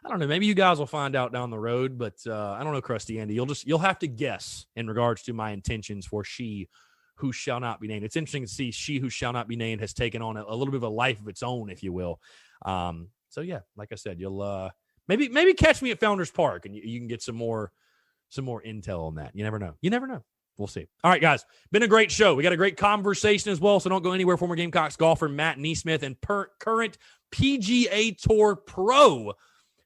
don't know. Maybe you guys will find out down the road. But I don't know, Krusty Andy. You'll have to guess in regards to my intentions for she who shall not be named. It's interesting to see she who shall not be named has taken on a little bit of a life of its own, if you will. So yeah, like I said, you'll maybe catch me at Founders Park and you can get some more intel on that. You never know. We'll see. All right, guys, been a great show. We got a great conversation as well. So don't go anywhere. Former Gamecocks golfer Matt NeSmith and current PGA Tour pro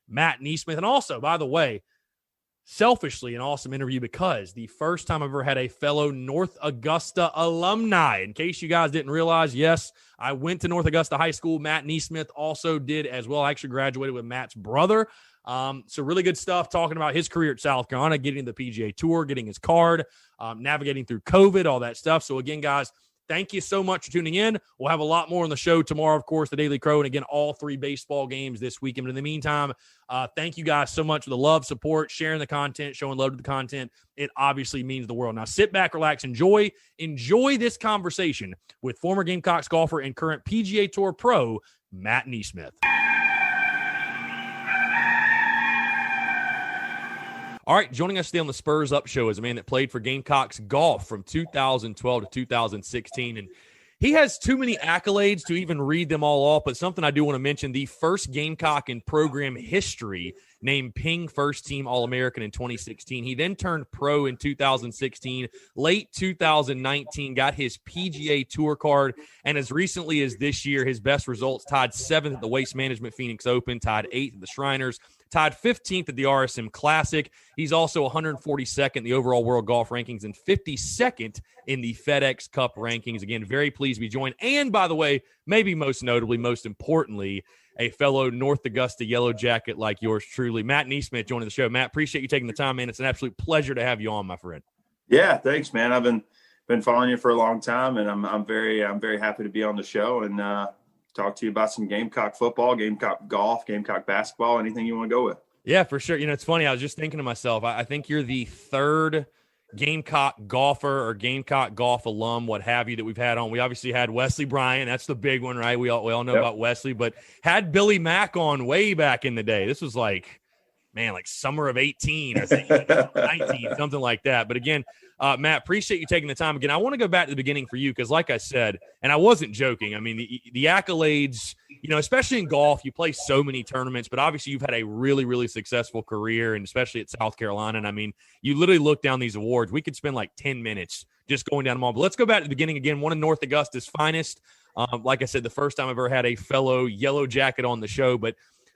Matt NeSmith. And also, by the way, selfishly, an awesome interview because the first time I've ever had a fellow North Augusta alumni. In case you guys didn't realize, yes, I went to North Augusta High School. Matt NeSmith also did as well. I actually graduated with Matt's brother. So really good stuff talking about his career at South Carolina, getting the PGA Tour, getting his card, navigating through COVID, all that stuff. So again, guys, thank you so much for tuning in. We'll have a lot more on the show tomorrow, of course, the Daily Crow, and again, all 3 baseball games this weekend. But in the meantime, thank you guys so much for the love, support, sharing the content, showing love to the content. It obviously means the world. Now, sit back, relax, enjoy this conversation with former Gamecocks golfer and current PGA Tour pro, Matt NeSmith. All right, joining us today on the Spurs Up Show is a man that played for Gamecocks golf from 2012 to 2016. And he has too many accolades to even read them all off, but something I do want to mention, the first Gamecock in program history named Ping First Team All-American in 2016. He then turned pro in 2016. Late 2019, got his PGA Tour card, and as recently as this year, his best results tied 7th at the Waste Management Phoenix Open, tied 8th at the Shriners, tied 15th at the RSM Classic. He's also 142nd in the overall world golf rankings and 52nd in the FedEx Cup rankings. Again, very pleased to be joined. And by the way, maybe most notably, most importantly, a fellow North Augusta Yellow Jacket like yours truly, Matt NeSmith, joining the show. Matt, appreciate you taking the time, man. It's an absolute pleasure to have you on, my friend. Yeah, thanks, man. I've been following you for a long time, and I'm very happy to be on the show and talk to you about some Gamecock football, Gamecock golf, Gamecock basketball, anything you want to go with. Yeah, for sure. It's funny. I was just thinking to myself, I think you're the third Gamecock golfer or Gamecock golf alum, what have you, that we've had on. We obviously had Wesley Bryan. That's the big one, right? We all know about Wesley, but had Billy Mack on way back in the day. This was like summer of 18 or 19, something like that. But again, Matt, appreciate you taking the time. Again, I want to go back to the beginning for you because, like I said, and I wasn't joking, I mean, the accolades, especially in golf, you play so many tournaments, but obviously you've had a really, really successful career, and especially at South Carolina. And I mean, you literally look down these awards. We could spend like 10 minutes just going down them all. But let's go back to the beginning again. One of North Augusta's finest. Like I said, the first time I've ever had a fellow Yellow Jacket on the show. But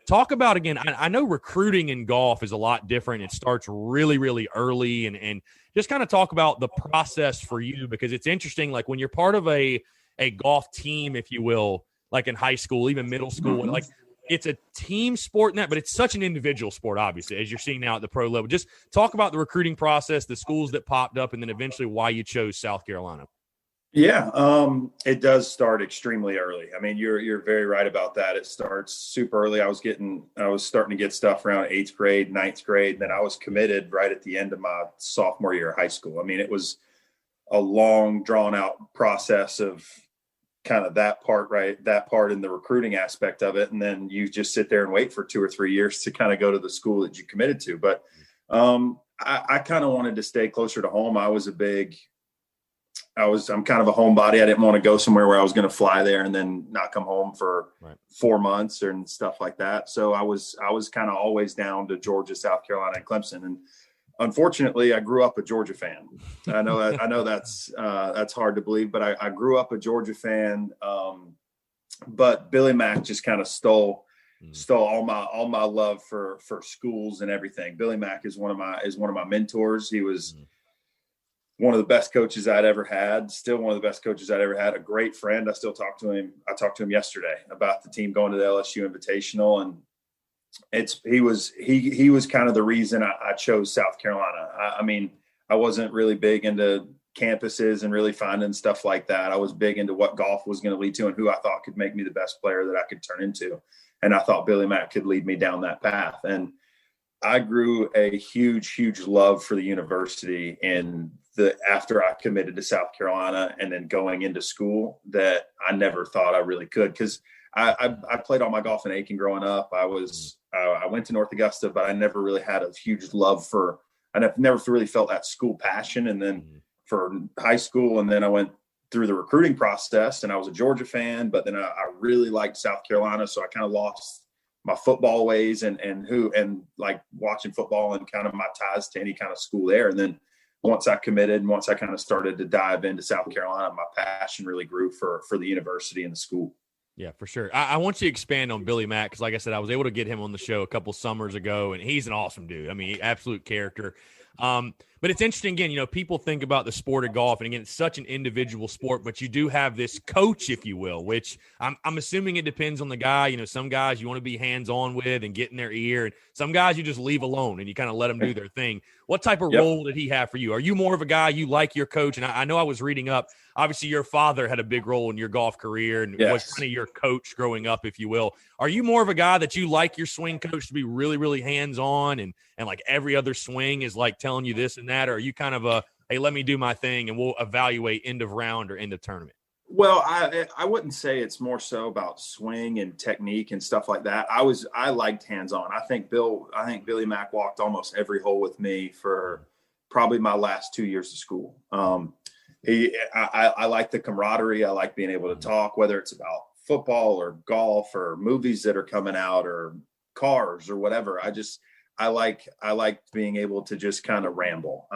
talk about, again, I know recruiting in golf is a lot different. It starts really, really early, and just kind of talk about the process for you, because it's interesting, like when you're part of a golf team, if you will, like in high school, even middle school, like it's a team sport in that, but it's such an individual sport, obviously, as you're seeing now at the pro level. Just talk about the recruiting process, the schools that popped up, and then eventually why you chose South Carolina. Yeah, it does start extremely early. I mean, you're very right about that. It starts super early. I was starting to get stuff around 8th grade, 9th grade. And then I was committed right at the end of my sophomore year of high school. I mean, it was a long, drawn out process of kind of that part in the recruiting aspect of it. And then you just sit there and wait for 2 or 3 years to kind of go to the school that you committed to. But I kind of wanted to stay closer to home. I'm kind of a homebody. I didn't want to go somewhere where I was going to fly there and then not come home for 4 months and stuff like that. So I was kind of always down to Georgia, South Carolina, and Clemson. And unfortunately, I grew up a Georgia fan. I know that's hard to believe, but I grew up a Georgia fan. But Billy Mack just kind of stole all my love for schools and everything. Billy Mack is one of my mentors. He was one of the best coaches I'd ever had, still one of the best coaches I'd ever had, a great friend. I still talk to him. I talked to him yesterday about the team going to the LSU Invitational. And he was kind of the reason I chose South Carolina. I mean, I wasn't really big into campuses and really finding stuff like that. I was big into what golf was going to lead to and who I thought could make me the best player that I could turn into. And I thought Billy Mack could lead me down that path. And I grew a huge, huge love for the university after I committed to South Carolina and then going into school that I never thought I really could. Cause I played all my golf in Aiken growing up. I went to North Augusta, but I never really had a huge love I never really felt that school passion. And then for high school, and then I went through the recruiting process and I was a Georgia fan, but then I really liked South Carolina. So I kind of lost my football ways and like watching football and kind of my ties to any kind of school there. And then once I committed and once I kind of started to dive into South Carolina, my passion really grew for the university and the school. Yeah, for sure. I want you to expand on Billy Mack because, like I said, I was able to get him on the show a couple summers ago, and he's an awesome dude. I mean, absolute character. But But it's interesting, again, people think about the sport of golf, and again, it's such an individual sport, but you do have this coach, if you will, which I'm assuming it depends on the guy. Some guys you want to be hands-on with and get in their ear, and some guys you just leave alone and you kind of let them do their thing. What type of role did he have for you? Are you more of a guy, you like your coach? And I know I was reading up, obviously your father had a big role in your golf career and was kind of your coach growing up, if you will. Are you more of a guy that you like your swing coach to be really, really hands-on and like every other swing is like telling you this and that? Or are you kind of a, hey, let me do my thing and we'll evaluate end of round or end of tournament? Well, I wouldn't say it's more so about swing and technique and stuff like that. I liked hands-on. I think Billy Mack walked almost every hole with me for probably my last 2 years of school. I like the camaraderie. I like being able to talk, whether it's about football or golf or movies that are coming out or cars or whatever. I like being able to just kind of ramble.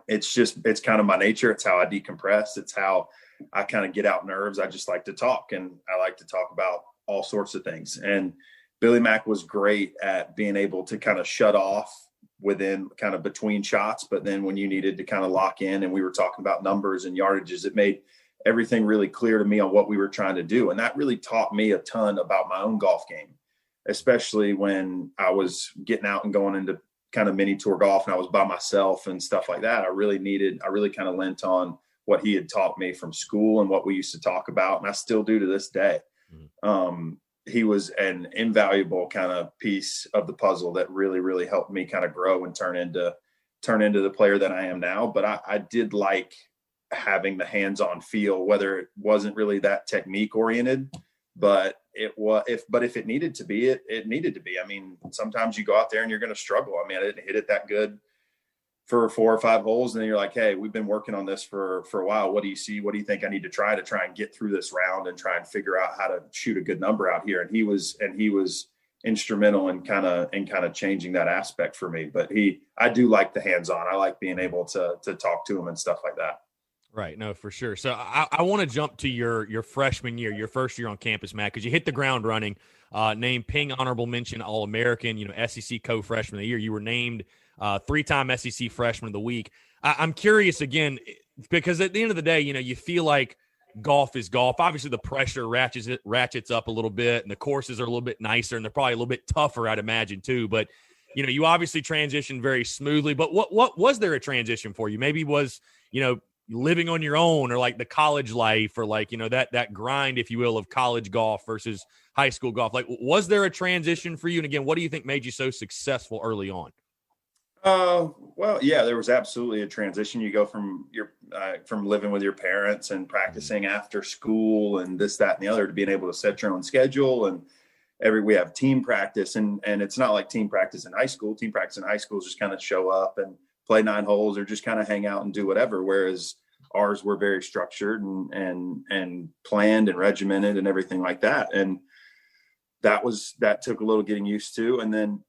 It's kind of my nature. It's how I decompress. It's how I kind of get out nerves. I just like to talk, and I like to talk about all sorts of things. And Billy Mack was great at being able to kind of shut off within kind of between shots. But then when you needed to kind of lock in and we were talking about numbers and yardages, it made everything really clear to me on what we were trying to do. And that really taught me a ton about my own golf game, especially when I was getting out and going into kind of mini tour golf and I was by myself and stuff like that. I really kind of lent on what he had taught me from school and what we used to talk about. And I still do to this day. He was an invaluable kind of piece of the puzzle that really, really helped me kind of grow and turn into the player that I am now. But I did like having the hands-on feel, whether it wasn't really that technique oriented, but if it needed to be, it needed to be. I mean, sometimes you go out there and you're going to struggle. I mean, I didn't hit it that good for 4 or 5 holes. And then you're like, hey, we've been working on this for a while. What do you see? What do you think I need to try and get through this round and try and figure out how to shoot a good number out here? And he was instrumental in kind of changing that aspect for me. But I do like the hands-on. I like being able to talk to him and stuff like that. Right. No, for sure. So I want to jump to your freshman year, your first year on campus, Matt, because you hit the ground running, named Ping Honorable Mention All-American, SEC co-freshman of the year. You were named 3-time SEC Freshman of the Week. I'm curious again, because at the end of the day, you feel like golf is golf. Obviously, the pressure ratchets up a little bit, and the courses are a little bit nicer, and they're probably a little bit tougher, I'd imagine, too. But, you obviously transitioned very smoothly. But what was there a transition for you? Maybe was, living on your own or like the college life or like, that grind, if you will, of college golf versus high school golf? Like, was there a transition for you? And again, what do you think made you so successful early on? Well, yeah, there was absolutely a transition. You go from from living with your parents and practicing after school and this, that, and the other to being able to set your own schedule. And we have team practice and it's not like team practice in high school. Team practice in high school is just kind of show up and play 9 holes or just kind of hang out and do whatever. Whereas ours were very structured and planned and regimented and everything like that. And that took a little getting used to. And then,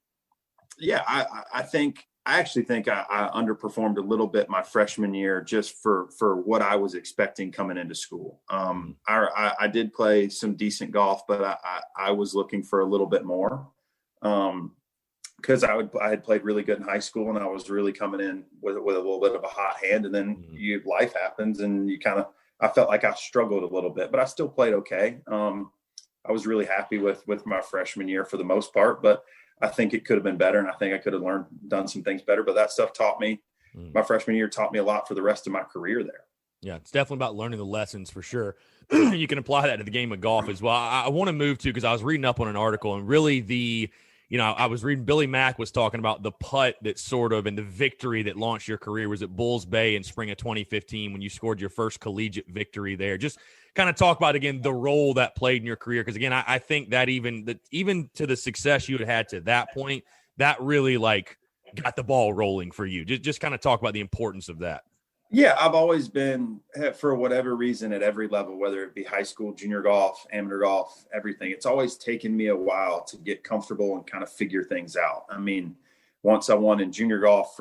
yeah, I actually think I underperformed a little bit my freshman year just for what I was expecting coming into school. I did play some decent golf, but I was looking for a little bit more. Because I had played really good in high school and I was really coming in with a little bit of a hot hand, and then life happens and I felt like I struggled a little bit, but I still played okay. I was really happy with my freshman year for the most part, but I think it could have been better. And I think I could have done some things better, but that stuff taught me, my freshman year taught me a lot for the rest of my career there. Yeah, it's definitely about learning the lessons for sure. You can apply that to the game of golf as well. I want to move to, because I was reading up on an article and really I was reading Billy Mack was talking about the putt that and the victory that launched your career was at Bulls Bay in spring of 2015 when you scored your first collegiate victory there. Just kind of talk about, again, the role that played in your career. Because, again, I think that even to the success you had to that point, that really, got the ball rolling for you. Just kind of talk about the importance of that. Yeah, I've always been, for whatever reason, at every level, whether it be high school, junior golf, amateur golf, everything. It's always taken me a while to get comfortable and kind of figure things out. I mean, once I won in junior golf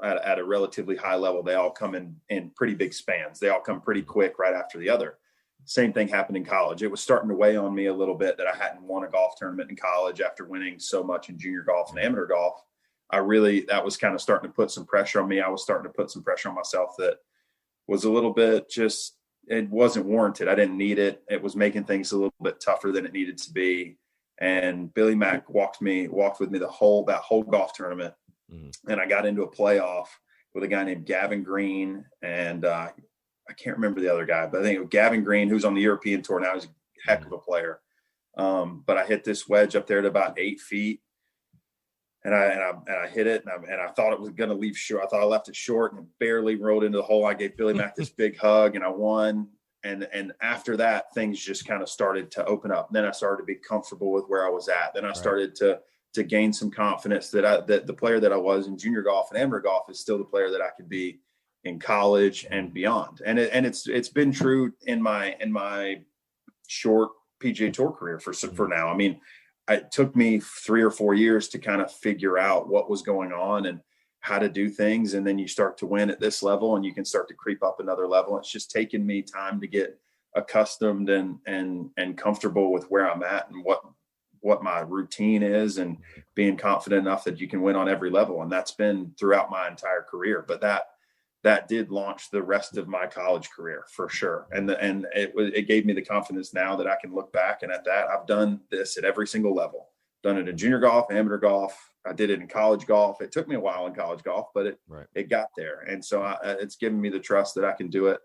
at a relatively high level, they all come in pretty big spans. They all come pretty quick right after the other. Same thing happened in college. It was starting to weigh on me a little bit that I hadn't won a golf tournament in college after winning so much in junior golf and amateur golf. that was kind of starting to put some pressure on me. I was starting to put some pressure on myself that was a little bit it wasn't warranted. I didn't need it. It was making things a little bit tougher than it needed to be. And Billy Mack walked with me that whole golf tournament. And I got into a playoff with a guy named Gavin Green. And I can't remember the other guy, but I think it was Gavin Green, who's on the European tour now. He's a heck of a player. But I hit this wedge up there at about 8 feet. And I hit it, and I thought it was going to leave short. I thought I left it short, and it barely rolled into the hole. I gave Billy Mack this big hug, and I won. And after that, things just kind of started to open up. Then I started to be comfortable with where I was at. Then I started to gain some confidence that the player that I was in junior golf and amateur golf is still the player that I could be in college and beyond. And it's been true in my short PGA Tour career for now. I mean, it took me 3 or 4 years to kind of figure out what was going on and how to do things. And then you start to win at this level and you can start to creep up another level. It's just taken me time to get accustomed and comfortable with where I'm at and what my routine is, and being confident enough that you can win on every level. And that's been throughout my entire career. But that did launch the rest of my college career for sure. And it gave me the confidence now that I can look back, and at that, I've done this at every single level. Done it in junior golf, amateur golf. I did it in college golf. It took me a while in college golf, but it got there. And so it's given me the trust that I can do it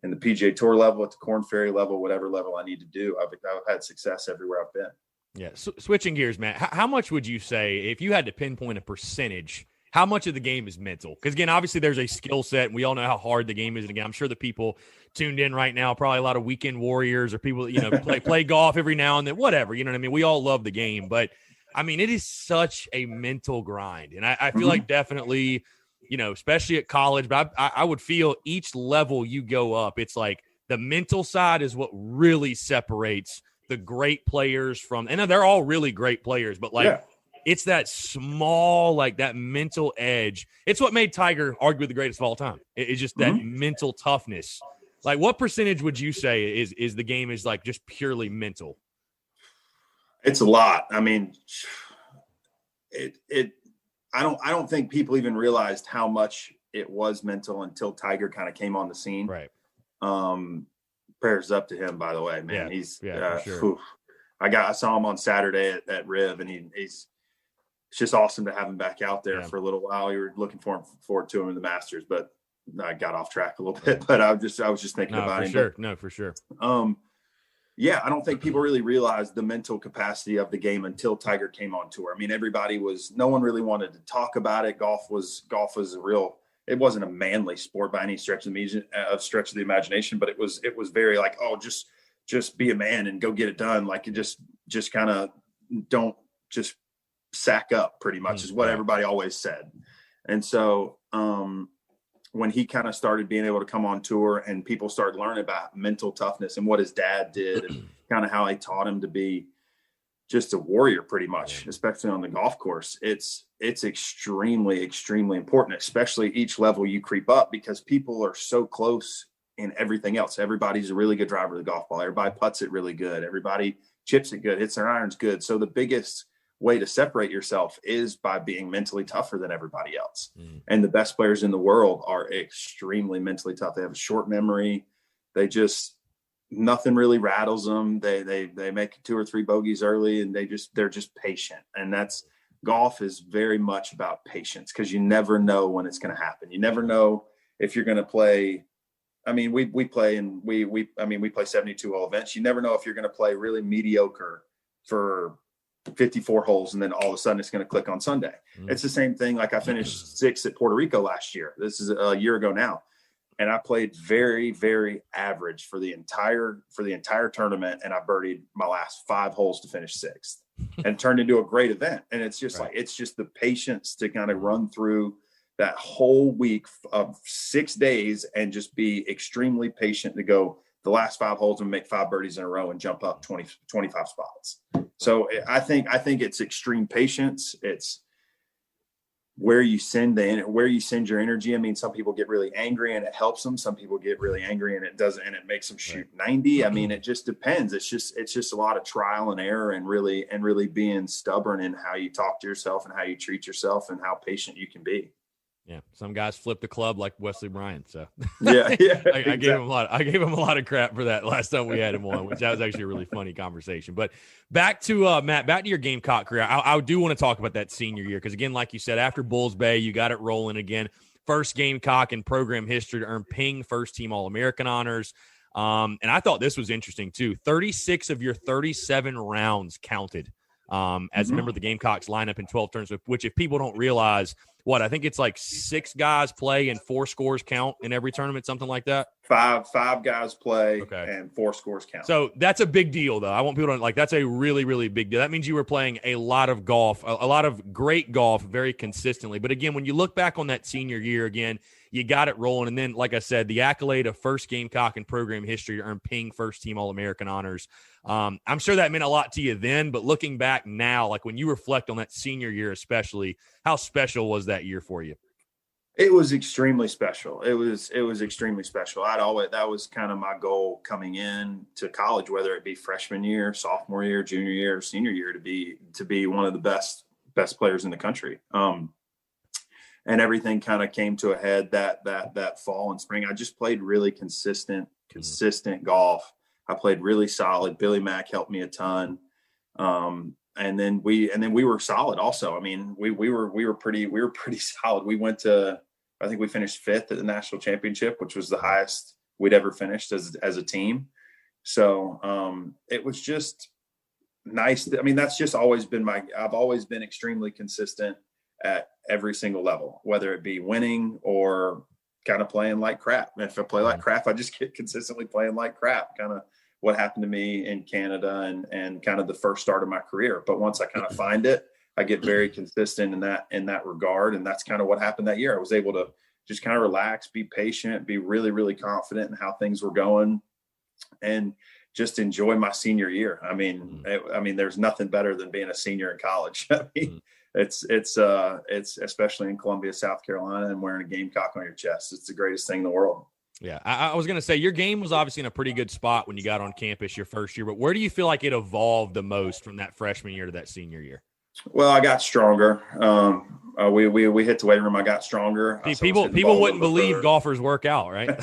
in the PGA Tour level, at the Korn Ferry level, whatever level I need to do. I've had success everywhere I've been. Yeah. So, switching gears, Matt, how much would you say, if you had to pinpoint a percentage, how much of the game is mental? Because, again, obviously there's a skill set, and we all know how hard the game is. And, again, I'm sure the people tuned in right now, probably a lot of weekend warriors or people that, play golf every now and then, whatever. You know what I mean? We all love the game. But, I mean, it is such a mental grind. And I feel like definitely, especially at college, but I would feel each level you go up, it's like the mental side is what really separates the great players from – and they're all really great players, but, it's that small, that mental edge. It's what made Tiger arguably the greatest of all time. It's just that mental toughness. What percentage would you say is the game is just purely mental? It's a lot. I mean, I don't think people even realized how much it was mental until Tiger kind of came on the scene. Right. Prayers up to him, by the way, man. For sure. I saw him on Saturday at Riv, and it's just awesome to have him back out there for a little while. You were looking forward to him in the Masters, but I got off track a little bit. But I was just thinking about him. For sure. I don't think people really realized the mental capacity of the game until Tiger came on tour. I mean, no one really wanted to talk about it. Golf was it wasn't a manly sport by any stretch of the imagination, but it was very just be a man and go get it done. Just kind of don't just sack up, pretty much is what everybody always said. And so when he kind of started being able to come on tour and people started learning about mental toughness and what his dad did and kind of how he taught him to be just a warrior, pretty much, especially on the golf course, it's extremely, extremely important, especially each level you creep up, because people are so close in everything else. Everybody's a really good driver of the golf ball. Everybody putts it really good. Everybody chips it good, hits their irons good. So the biggest way to separate yourself is by being mentally tougher than everybody else. And the best players in the world are extremely mentally tough. They have a short memory. Nothing really rattles them. They make 2 or 3 bogeys early, and they're just patient. And golf is very much about patience, because you never know when it's going to happen. You never know if you're going to play. I mean, we play 72 hole events. You never know if you're going to play really mediocre for 54 holes, and then all of a sudden it's going to click on Sunday. It's the same thing. I finished 6th at Puerto Rico last year. This is a year ago now. And I played very, very average for the entire tournament. And I birdied my last 5 holes to finish 6th, and turned into a great event. And it's just it's just the patience to kind of run through that whole week of 6 days and just be extremely patient to go the last 5 holes and make 5 birdies in a row and jump up 25 spots. So I think it's extreme patience. It's where you send your energy. I mean, some people get really angry and it helps them. Some people get really angry and it doesn't, and it makes them shoot 90. I mean, it just depends. It's just a lot of trial and error and really being stubborn in how you talk to yourself and how you treat yourself and how patient you can be. Yeah, some guys flip the club like Wesley Bryant. So yeah, I gave him a lot of crap for that last time we had him on, which that was actually a really funny conversation. But back to Matt, back to your Gamecock career. I do want to talk about that senior year because, again, like you said, after Bulls Bay, you got it rolling again. First Gamecock in program history to earn Ping first team All-American honors. And I thought this was interesting too. 36 of your 37 rounds counted as a member of the Gamecocks lineup in 12 turns, which if people don't realize, I think it's like 6 guys play and 4 scores count in every tournament, something like that. Five guys play and 4 scores count. So that's a big deal, though. I want people to that's a really, really big deal. That means you were playing a lot of golf, a lot of great golf very consistently. But again, when you look back on that senior year, again, you got it rolling. And then, like I said, the accolade of first Gamecock in program history to earn Ping first team All-American honors. I'm sure that meant a lot to you then, but looking back now, like when you reflect on that senior year especially, how special was that year for you? It was extremely special. It was extremely special. That was kind of my goal coming in to college, whether it be freshman year, sophomore year, junior year, or senior year, to be one of the best players in the country. And everything kind of came to a head that fall and spring. I just played really consistent golf. I played really solid. Billy Mack helped me a ton. And then we were solid also. I mean, we were pretty solid. We went to, I think we finished 5th at the national championship, which was the highest we'd ever finished as a team. So it was just nice. I mean, that's just always been I've always been extremely consistent at every single level, whether it be winning or kind of playing like crap. And if I play like crap, I just get consistently playing like crap. Kind of what happened to me in Canada and kind of the first start of my career. But once I kind of find it, I get very consistent in that regard. And that's kind of what happened that year. I was able to just kind of relax, be patient, be really, really confident in how things were going, and just enjoy my senior year. I mean, there's nothing better than being a senior in college. I mean, it's especially in Columbia, South Carolina, and wearing a Gamecock on your chest. It's the greatest thing in the world. Yeah, I was going to say your game was obviously in a pretty good spot when you got on campus your first year, but where do you feel like it evolved the most from that freshman year to that senior year? Well, I got stronger. We hit the weight room. I got stronger. People wouldn't believe golfers work out, right?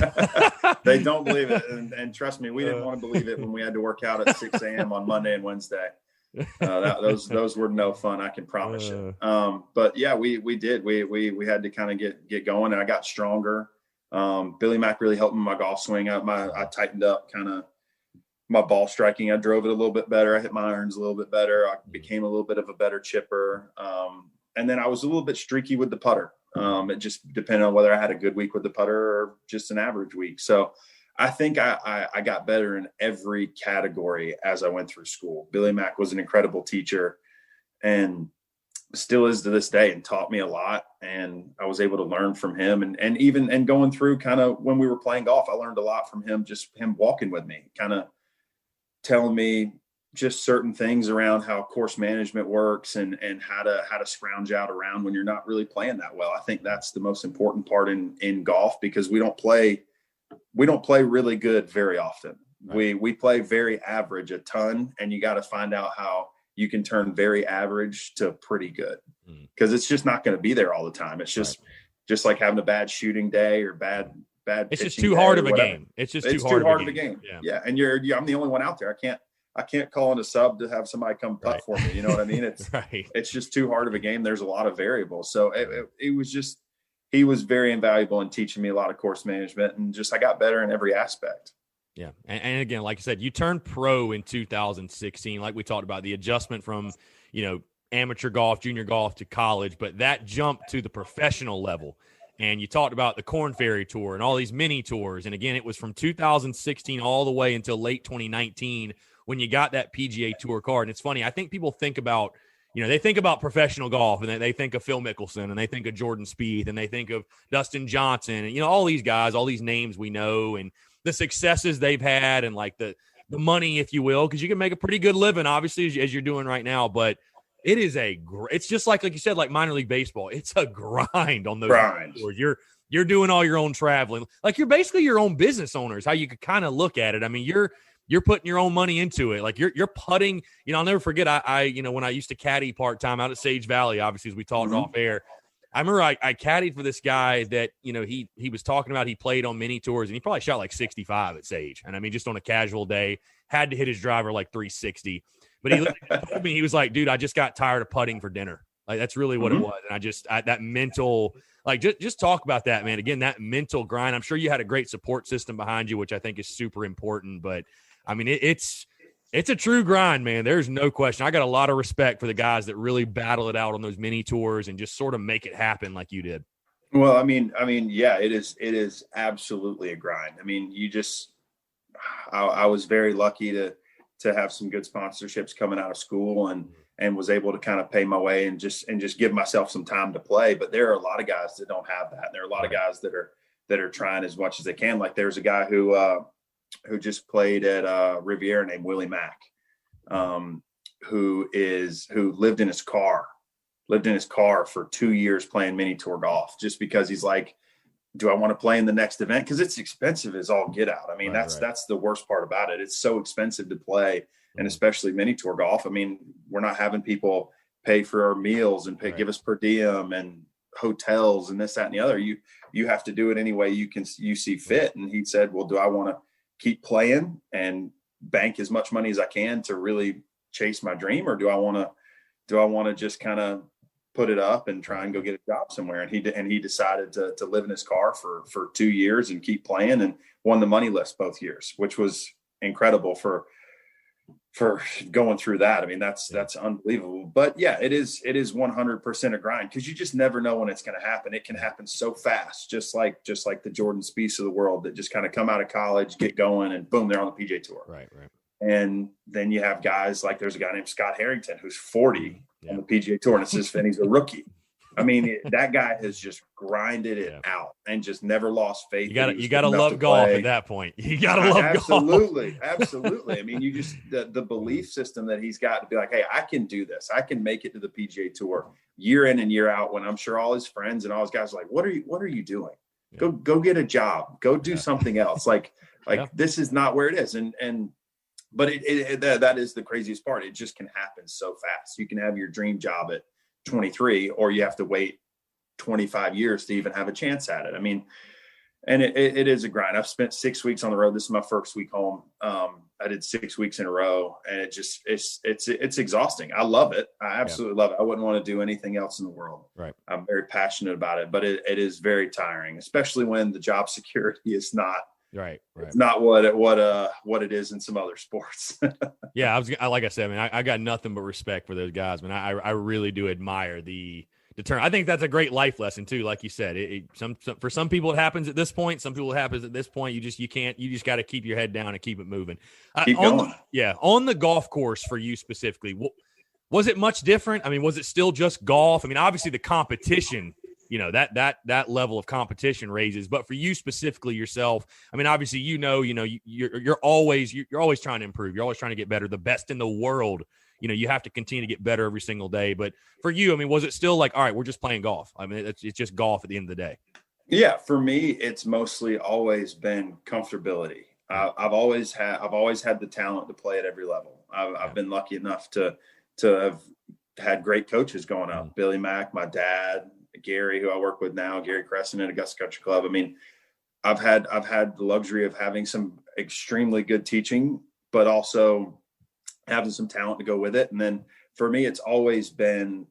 They don't believe it. And trust me, we didn't want to believe it when we had to work out at 6 a.m. on Monday and Wednesday. Those were no fun, I can promise you. But yeah, we did. We had to kind of get going, and I got stronger. Billy Mack really helped me my golf swing. I tightened up kind of my ball striking. I drove it a little bit better. I hit my irons a little bit better. I became a little bit of a better chipper. And then I was a little bit streaky with the putter. It just depended on whether I had a good week with the putter or just an average week. So I think I got better in every category as I went through school. Billy Mack was an incredible teacher and still is to this day, and taught me a lot. And I was able to learn from him, and even going through kind of when we were playing golf, I learned a lot from him, just him walking with me, kind of telling me just certain things around how course management works and how to scrounge out around when you're not really playing that well. I think that's the most important part in golf, because we don't play really good very often. Right. We play very average a ton, and you got to find out how you can turn very average to pretty good, because it's just not going to be there all the time. It's just like having a bad shooting day or bad. It's just too hard of a game. It's just too hard of a game. Yeah. And I'm the only one out there. I can't call in a sub to have somebody come putt for me. You know what I mean? It's It's just too hard of a game. There's a lot of variables. So it was just, he was very invaluable in teaching me a lot of course management, and just, I got better in every aspect. Yeah. And again, like I said, you turned pro in 2016, like we talked about, the adjustment from, amateur golf, junior golf to college, but that jump to the professional level. And you talked about the Korn Ferry Tour and all these mini tours. And again, it was from 2016 all the way until late 2019 when you got that PGA Tour card. And it's funny, I think people think about, they think about professional golf, and they think of Phil Mickelson, and they think of Jordan Spieth, and they think of Dustin Johnson, and, all these guys, all these names we know, and the successes they've had, and like the money, if you will, because you can make a pretty good living, obviously, as you're doing right now. But It is it's just like you said, like minor league baseball. It's a grind on those tours. You're doing all your own traveling. Like you're basically your own business owners, how you could kind of look at it. I mean, you're putting your own money into it. Like you're putting, I'll never forget. I when I used to caddy part-time out at Sage Valley, obviously, as we talked off air, I remember I caddied for this guy that, he was talking about. He played on mini tours and he probably shot like 65 at Sage. And I mean, just on a casual day, had to hit his driver like 360. But he told me, he was like, dude, I just got tired of putting for dinner. Like that's really what it was. And that mental, like just talk about that, man. Again, that mental grind. I'm sure you had a great support system behind you, which I think is super important. But I mean, it's a true grind, man. There's no question. I got a lot of respect for the guys that really battle it out on those mini tours and just sort of make it happen like you did. Well, I mean, yeah, it is absolutely a grind. I mean, I was very lucky to have some good sponsorships coming out of school and was able to kind of pay my way and just give myself some time to play. But there are a lot of guys that don't have that. And there are a lot of guys that are trying as much as they can. Like there's a guy who just played at Riviera named Willie Mack, who lived in his car for 2 years playing mini tour golf, just because he's like, do I want to play in the next event? Because it's expensive as all get out. I mean, that's the worst part about it. It's so expensive to play, and especially mini tour golf. I mean, we're not having people pay for our meals and give us per diem and hotels and this, that, and the other. You have to do it any way you see fit. And he said, well, do I want to keep playing and bank as much money as I can to really chase my dream, or do I want to just kind of put it up and try and go get a job somewhere? And he decided to live in his car for 2 years and keep playing, and won the money list both years, which was incredible for going through that. I mean, that's unbelievable. But yeah, it is 100% a grind, because you just never know when it's going to happen. It can happen so fast, just like the Jordan Spieth of the world that just kind of come out of college, get going, and boom, they're on the PGA Tour. Right. And then you have guys like, there's a guy named Scott Harrington who's 40 on the PGA Tour, and he's a rookie. I mean, that guy has just grinded it out and just never lost faith. You got to love golf at that point. You got to love golf. Absolutely. Absolutely. I mean, you just the belief system that he's got to be like, hey, I can do this. I can make it to the PGA Tour year in and year out, when I'm sure all his friends and all his guys are like, what are you doing? Yeah. Go get a job. Go do something else. Like this is not where it is. But that is the craziest part. It just can happen so fast. You can have your dream job at 23, or you have to wait 25 years to even have a chance at it. I mean, and it is a grind. I've spent 6 weeks on the road. This is my first week home. I did 6 weeks in a row, and it's exhausting. I love it. I absolutely love it. I wouldn't want to do anything else in the world. Right. I'm very passionate about it, but it is very tiring, especially when the job security is not. Right. It's not what it is in some other sports. Yeah, like I said, I mean, I got nothing but respect for those guys, man. I really do admire the deterrent. I think that's a great life lesson too. Like you said, for some people it happens at this point. Some people it happens at this point. You just got to keep your head down and keep it moving. Keep going. On the golf course for you specifically, was it much different? I mean, was it still just golf? I mean, obviously the competition, that level of competition raises, but for you specifically yourself, I mean, obviously, you're always trying to improve. You're always trying to get better, the best in the world. You have to continue to get better every single day. But for you, I mean, was it still like, all right, we're just playing golf? I mean, it's just golf at the end of the day. Yeah. For me, it's mostly always been comfortability. I've always had the talent to play at every level. I've been lucky enough to have had great coaches going up. Billy Mack, my dad, Gary, who I work with now, Gary Crescent at Augusta Country Club. I mean, I've had the luxury of having some extremely good teaching, but also having some talent to go with it. And then for me, it's always been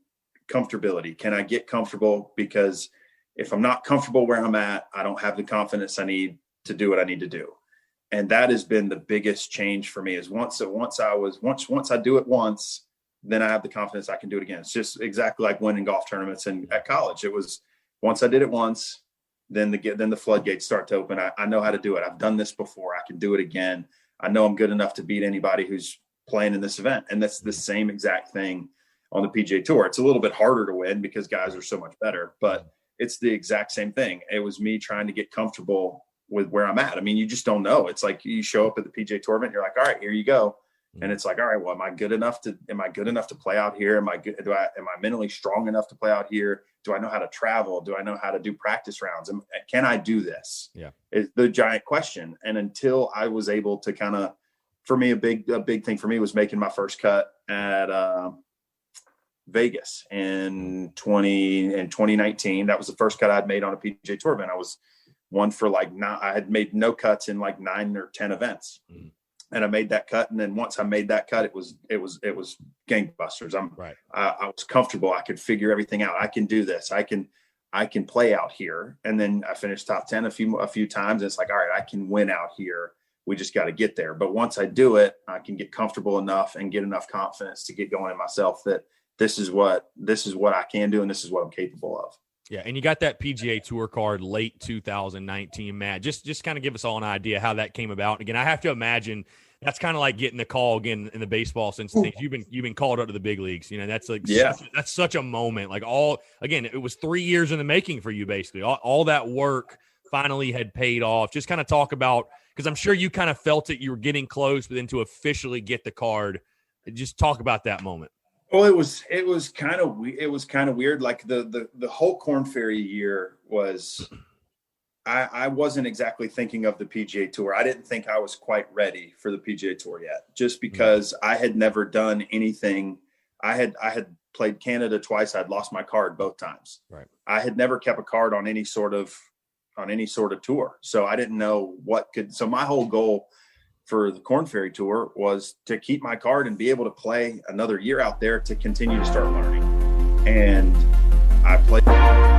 comfortability. Can I get comfortable? Because if I'm not comfortable where I'm at, I don't have the confidence I need to do what I need to do. And that has been the biggest change for me, is once I do it once, then I have the confidence I can do it again. It's just exactly like winning golf tournaments and at college. It was once I did it once, then the floodgates start to open. I know how to do it. I've done this before. I can do it again. I know I'm good enough to beat anybody who's playing in this event. And that's the same exact thing on the PGA Tour. It's a little bit harder to win because guys are so much better, but it's the exact same thing. It was me trying to get comfortable with where I'm at. I mean, you just don't know. It's like you show up at the PGA Tour event, you're like, all right, here you go. And it's like, all right, well, am I good enough to play out here? Am I mentally strong enough to play out here? Do I know how to travel? Do I know how to do practice rounds? Can I do this? Yeah. Is the giant question. And until I was able to kind of, for me, a big thing for me was making my first cut at Vegas in 2019. That was the first cut I'd made on a PGA Tour event. I was one for I had made no cuts in 9 or 10 events. Mm. And I made that cut. And then once I made that cut, it was gangbusters. I was comfortable. I could figure everything out. I can do this. I can play out here. And then I finished top 10 a few times. And it's like, all right, I can win out here. We just got to get there. But once I do it, I can get comfortable enough and get enough confidence to get going in myself that this is what I can do. And this is what I'm capable of. Yeah, and you got that PGA Tour card late 2019, Matt. Just kind of give us all an idea how that came about. Again, I have to imagine that's kind of like getting the call again in the baseball sense of things. You've been called up to the big leagues. That's that's such a moment. It was 3 years in the making for you, basically. All that work finally had paid off. Just kind of talk about, because I'm sure you kind of felt it. You were getting close, but then to officially get the card, just talk about that moment. Well, it was kind of weird. Like the whole Korn Ferry year was, I wasn't exactly thinking of the PGA Tour. I didn't think I was quite ready for the PGA Tour yet, just because I had never done anything. I had played Canada twice. I'd lost my card both times. Right. I had never kept a card on any sort of tour, so I didn't know So my whole goal for the Korn Ferry Tour was to keep my card and be able to play another year out there to continue to start learning. And I played.